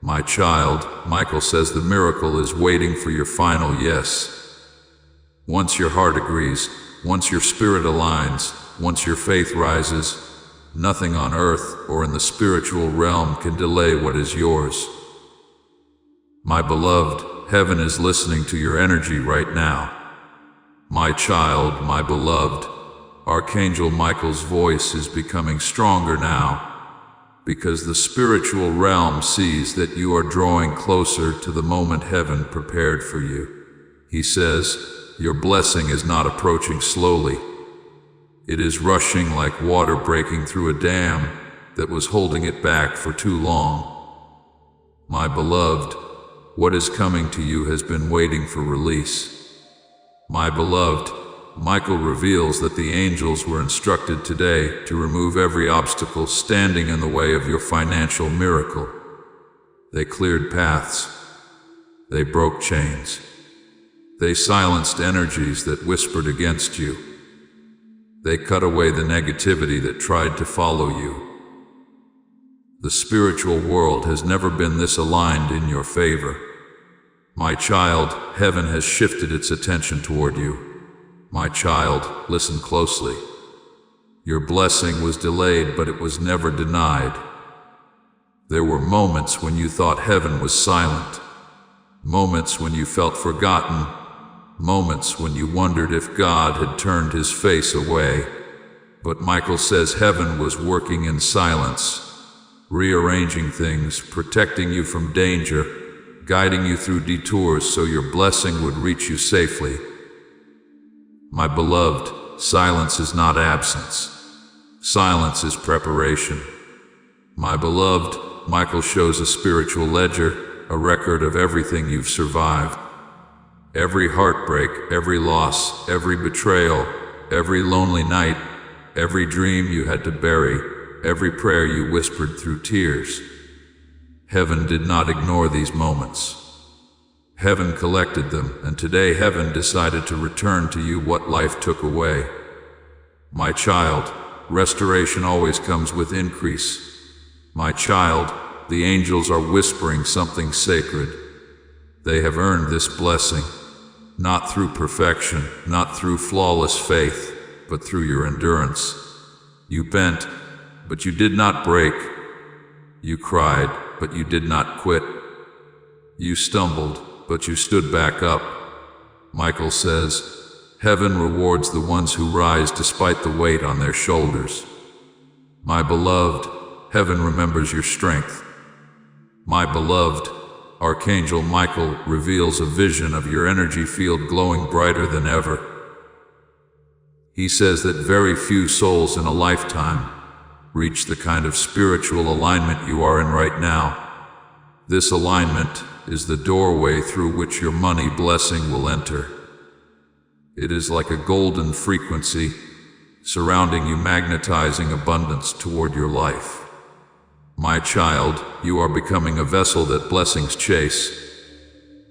My child, Michael says the miracle is waiting for your final yes. Once your heart agrees, once your spirit aligns, once your faith rises, nothing on earth or in the spiritual realm can delay what is yours. My beloved, heaven is listening to your energy right now. My child, my beloved, Archangel Michael's voice is becoming stronger now, because the spiritual realm sees that you are drawing closer to the moment heaven prepared for you. He says, your blessing is not approaching slowly. It is rushing like water breaking through a dam that was holding it back for too long. My beloved, what is coming to you has been waiting for release. My beloved, Michael reveals that the angels were instructed today to remove every obstacle standing in the way of your financial miracle. They cleared paths. They broke chains. They silenced energies that whispered against you. They cut away the negativity that tried to follow you. The spiritual world has never been this aligned in your favor. My child, heaven has shifted its attention toward you. My child, listen closely. Your blessing was delayed, but it was never denied. There were moments when you thought heaven was silent, moments when you felt forgotten, moments when you wondered if God had turned his face away. But Michael says heaven was working in silence, rearranging things, protecting you from danger, guiding you through detours so your blessing would reach you safely. My beloved, silence is not absence. Silence is preparation. My beloved, Michael shows a spiritual ledger, a record of everything you've survived. Every heartbreak, every loss, every betrayal, every lonely night, every dream you had to bury, every prayer you whispered through tears. Heaven did not ignore these moments. Heaven collected them, and today heaven decided to return to you what life took away. My child, restoration always comes with increase. My child, the angels are whispering something sacred. They have earned this blessing, not through perfection, not through flawless faith, but through your endurance. You bent, but you did not break. You cried, but you did not quit. You stumbled, but you stood back up. Michael says, heaven rewards the ones who rise despite the weight on their shoulders. My beloved, heaven remembers your strength. My beloved, Archangel Michael reveals a vision of your energy field glowing brighter than ever. He says that very few souls in a lifetime reach the kind of spiritual alignment you are in right now. This alignment is the doorway through which your money blessing will enter. It is like a golden frequency surrounding you, magnetizing abundance toward your life. My child, you are becoming a vessel that blessings chase.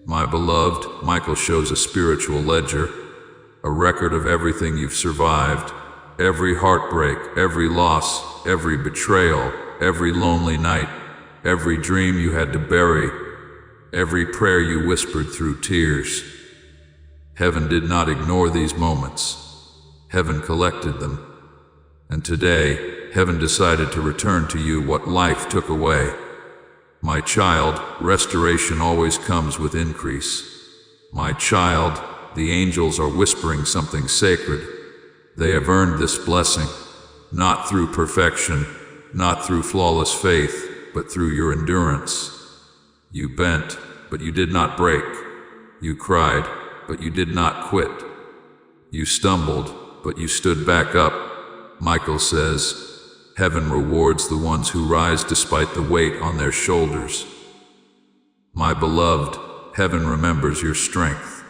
My beloved, Michael shows a spiritual ledger, a record of everything you've survived, every heartbreak, every loss, every betrayal, every lonely night, every dream you had to bury, every prayer you whispered through tears. Heaven did not ignore these moments. Heaven collected them. And today, heaven decided to return to you what life took away. My child, restoration always comes with increase. My child, the angels are whispering something sacred. They have earned this blessing, not through perfection, not through flawless faith, but through your endurance. You bent, but you did not break. You cried, but you did not quit. You stumbled, but you stood back up. Michael says, heaven rewards the ones who rise despite the weight on their shoulders. My beloved, heaven remembers your strength.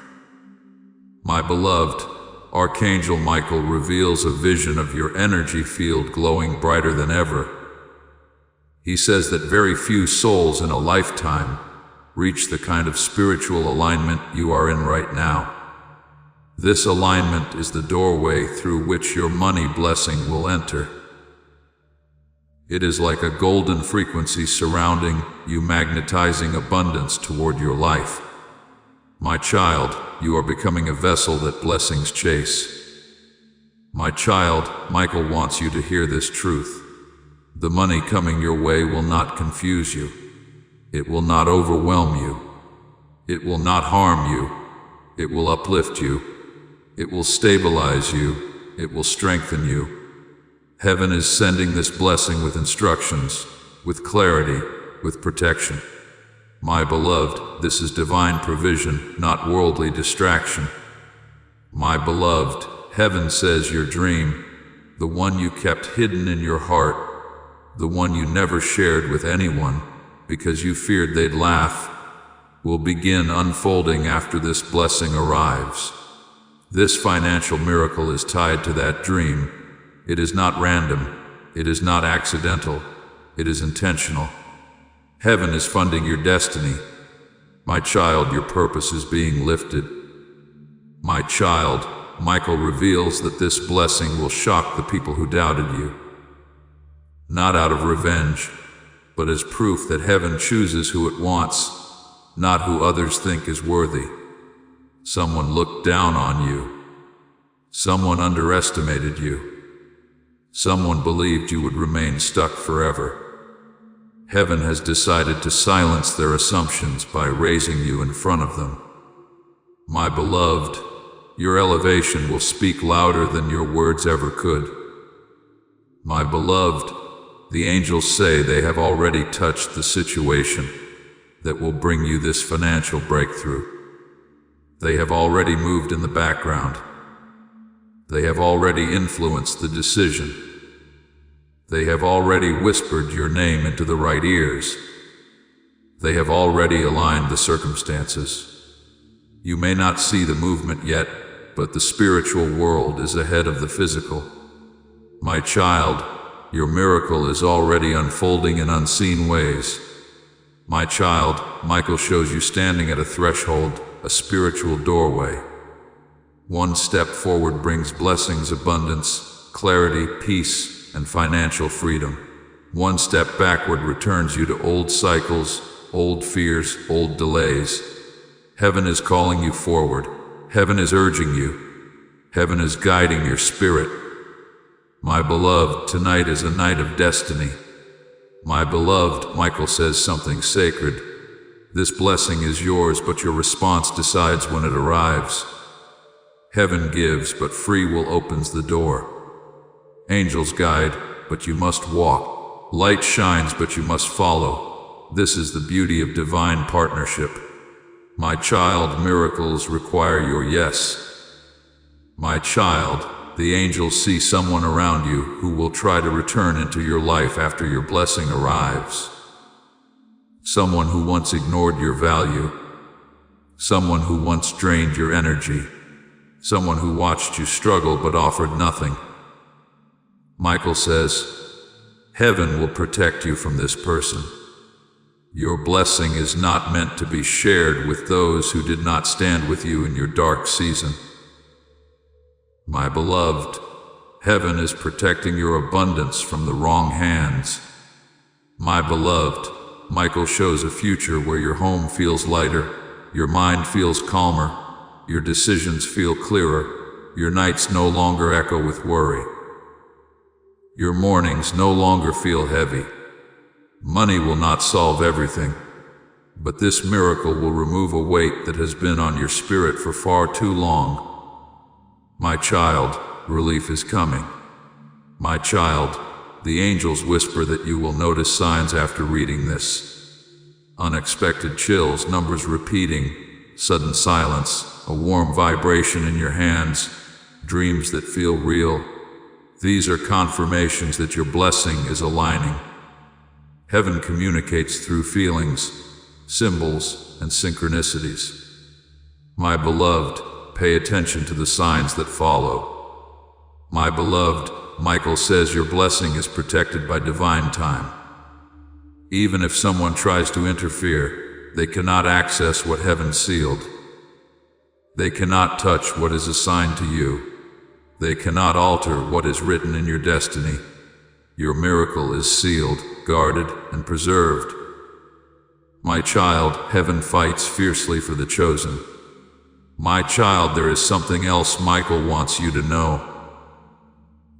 My beloved, Archangel Michael reveals a vision of your energy field glowing brighter than ever. He says that very few souls in a lifetime reach the kind of spiritual alignment you are in right now. This alignment is the doorway through which your money blessing will enter. It is like a golden frequency surrounding you, magnetizing abundance toward your life. My child, you are becoming a vessel that blessings chase. My child, Michael wants you to hear this truth. The money coming your way will not confuse you. It will not overwhelm you. It will not harm you. It will uplift you. It will stabilize you. It will strengthen you. Heaven is sending this blessing with instructions, with clarity, with protection. My beloved, this is divine provision, not worldly distraction. My beloved, heaven says your dream, the one you kept hidden in your heart, the one you never shared with anyone because you feared they'd laugh, will begin unfolding after this blessing arrives. This financial miracle is tied to that dream. It is not random. It is not accidental. It is intentional. Heaven is funding your destiny. My child, your purpose is being lifted. My child, Michael reveals that this blessing will shock the people who doubted you. Not out of revenge, but as proof that heaven chooses who it wants, not who others think is worthy. Someone looked down on you. Someone underestimated you. Someone believed you would remain stuck forever. Heaven has decided to silence their assumptions by raising you in front of them. My beloved, your elevation will speak louder than your words ever could. My beloved, the angels say they have already touched the situation that will bring you this financial breakthrough. They have already moved in the background. They have already influenced the decision. They have already whispered your name into the right ears. They have already aligned the circumstances. You may not see the movement yet, but the spiritual world is ahead of the physical. My child, your miracle is already unfolding in unseen ways. My child, Michael shows you standing at a threshold, a spiritual doorway. One step forward brings blessings, abundance, clarity, peace, and financial freedom. One step backward returns you to old cycles, old fears, old delays. Heaven is calling you forward. Heaven is urging you. Heaven is guiding your spirit. My beloved, tonight is a night of destiny. My beloved, Michael says something sacred. This blessing is yours, but your response decides when it arrives. Heaven gives, but free will opens the door. Angels guide, but you must walk. Light shines, but you must follow. This is the beauty of divine partnership. My child, miracles require your yes. My child, the angels see someone around you who will try to return into your life after your blessing arrives. Someone who once ignored your value. Someone who once drained your energy. Someone who watched you struggle but offered nothing. Michael says, heaven will protect you from this person. Your blessing is not meant to be shared with those who did not stand with you in your dark season. My beloved, heaven is protecting your abundance from the wrong hands. My beloved, Michael shows a future where your home feels lighter, your mind feels calmer, your decisions feel clearer, your nights no longer echo with worry. Your mornings no longer feel heavy. Money will not solve everything, but this miracle will remove a weight that has been on your spirit for far too long. My child, relief is coming. My child, the angels whisper that you will notice signs after reading this. Unexpected chills, numbers repeating, sudden silence, a warm vibration in your hands, dreams that feel real. These are confirmations that your blessing is aligning. Heaven communicates through feelings. symbols, and synchronicities. My beloved, pay attention to the signs that follow. My beloved, Michael says your blessing is protected by divine time. Even if someone tries to interfere, they cannot access what heaven sealed. They cannot touch what is assigned to you. They cannot alter what is written in your destiny. Your miracle is sealed, guarded, and preserved. My child, heaven fights fiercely for the chosen. My child, there is something else Michael wants you to know.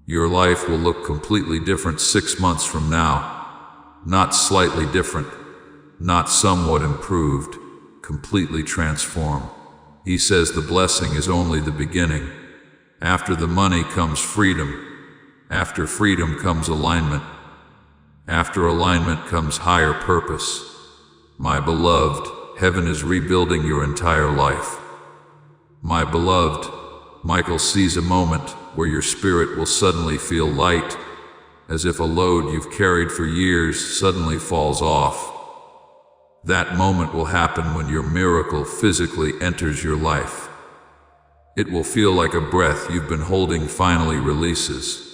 Your life will look completely different 6 months from now. Not slightly different, not somewhat improved, completely transformed. He says the blessing is only the beginning. After the money comes freedom. After freedom comes alignment. After alignment comes higher purpose. My beloved, heaven is rebuilding your entire life. My beloved, Michael sees a moment where your spirit will suddenly feel light, as if a load you've carried for years suddenly falls off. That moment will happen when your miracle physically enters your life. It will feel like a breath you've been holding finally releases.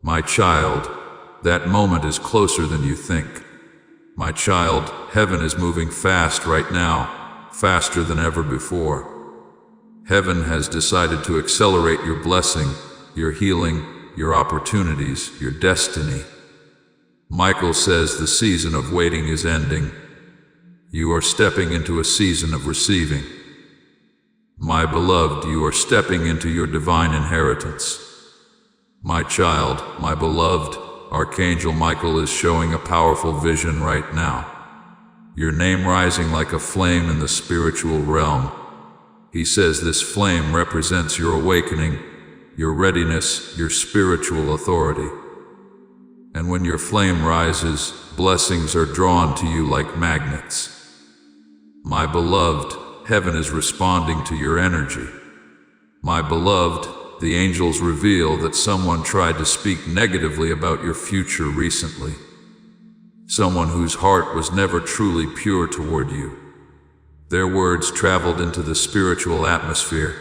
My child, that moment is closer than you think. My child, heaven is moving fast right now, faster than ever before. Heaven has decided to accelerate your blessing, your healing, your opportunities, your destiny. Michael says the season of waiting is ending. You are stepping into a season of receiving. My beloved, you are stepping into your divine inheritance. My child, my beloved, Archangel Michael is showing a powerful vision right now. Your name rising like a flame in the spiritual realm. He says this flame represents your awakening, your readiness, your spiritual authority. And when your flame rises, blessings are drawn to you like magnets. My beloved, heaven is responding to your energy. My beloved, the angels reveal that someone tried to speak negatively about your future recently. Someone whose heart was never truly pure toward you. Their words traveled into the spiritual atmosphere,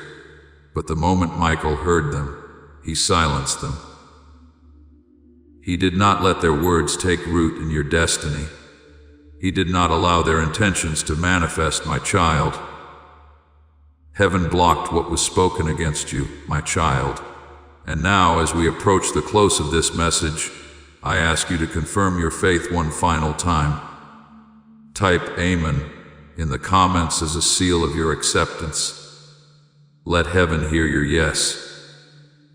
but the moment Michael heard them, he silenced them. He did not let their words take root in your destiny. He did not allow their intentions to manifest, my child. Heaven blocked what was spoken against you, my child. And now, as we approach the close of this message, I ask you to confirm your faith one final time. Type Amen in the comments as a seal of your acceptance. Let heaven hear your yes,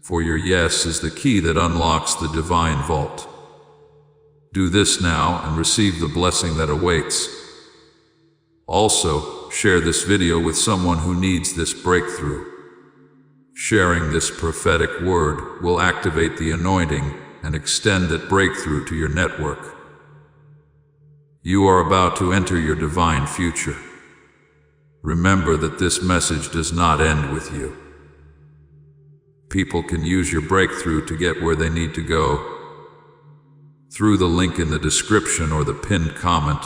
for your yes is the key that unlocks the divine vault. Do this now and receive the blessing that awaits. Also, share this video with someone who needs this breakthrough. Sharing this prophetic word will activate the anointing and extend that breakthrough to your network. You are about to enter your divine future. Remember that this message does not end with you. People can use your breakthrough to get where they need to go. Through the link in the description or the pinned comment,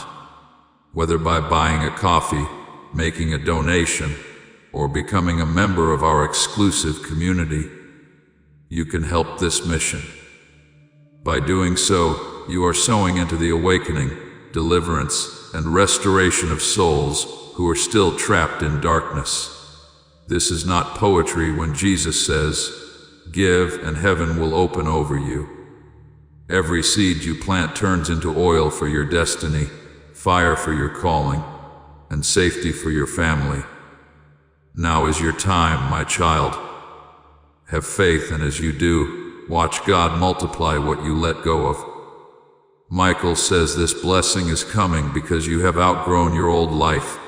whether by buying a coffee, making a donation, or becoming a member of our exclusive community, you can help this mission. By doing so, you are sowing into the awakening, deliverance, and restoration of souls who are still trapped in darkness. This is not poetry when Jesus says, "Give and heaven will open over you." Every seed you plant turns into oil for your destiny, fire for your calling, and safety for your family. Now is your time, my child. Have faith, and as you do, watch God multiply what you let go of. Michael says this blessing is coming because you have outgrown your old life.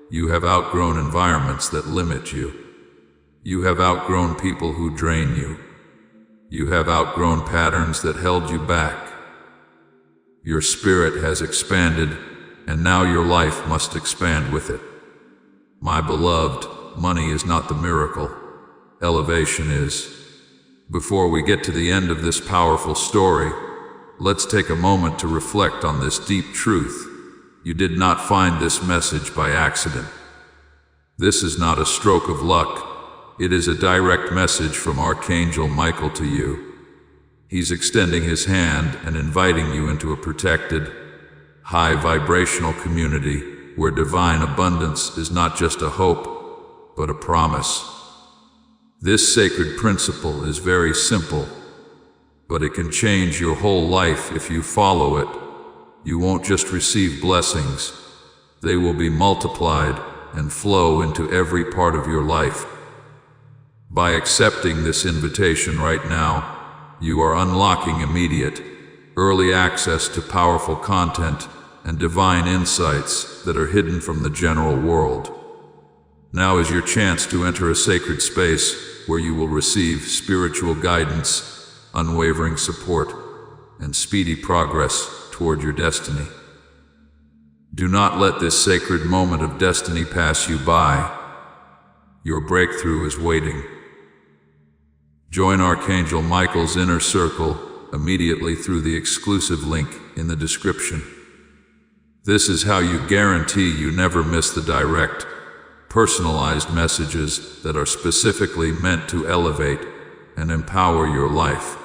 You have outgrown environments that limit you. You have outgrown people who drain you. You have outgrown patterns that held you back. Your spirit has expanded, and now your life must expand with it. My beloved, money is not the miracle. Elevation is. Before we get to the end of this powerful story, let's take a moment to reflect on this deep truth. You did not find this message by accident. This is not a stroke of luck. It is a direct message from Archangel Michael to you. He's extending his hand and inviting you into a protected, high vibrational community where divine abundance is not just a hope, but a promise. This sacred principle is very simple, but it can change your whole life if you follow it. You won't just receive blessings, they will be multiplied and flow into every part of your life. By accepting this invitation right now, you are unlocking immediate, early access to powerful content and divine insights that are hidden from the general world. Now is your chance to enter a sacred space where you will receive spiritual guidance, unwavering support, and speedy progress toward your destiny. Do not let this sacred moment of destiny pass you by. Your breakthrough is waiting. Join Archangel Michael's inner circle immediately through the exclusive link in the description. This is how you guarantee you never miss the direct, personalized messages that are specifically meant to elevate and empower your life.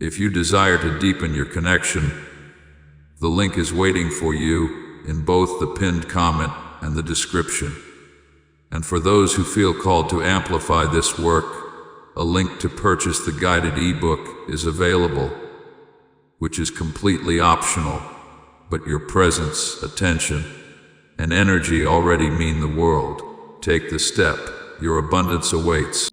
If you desire to deepen your connection, the link is waiting for you in both the pinned comment and the description. And for those who feel called to amplify this work, a link to purchase the guided ebook is available, which is completely optional, but your presence, attention, and energy already mean the world. Take the step. Your abundance awaits.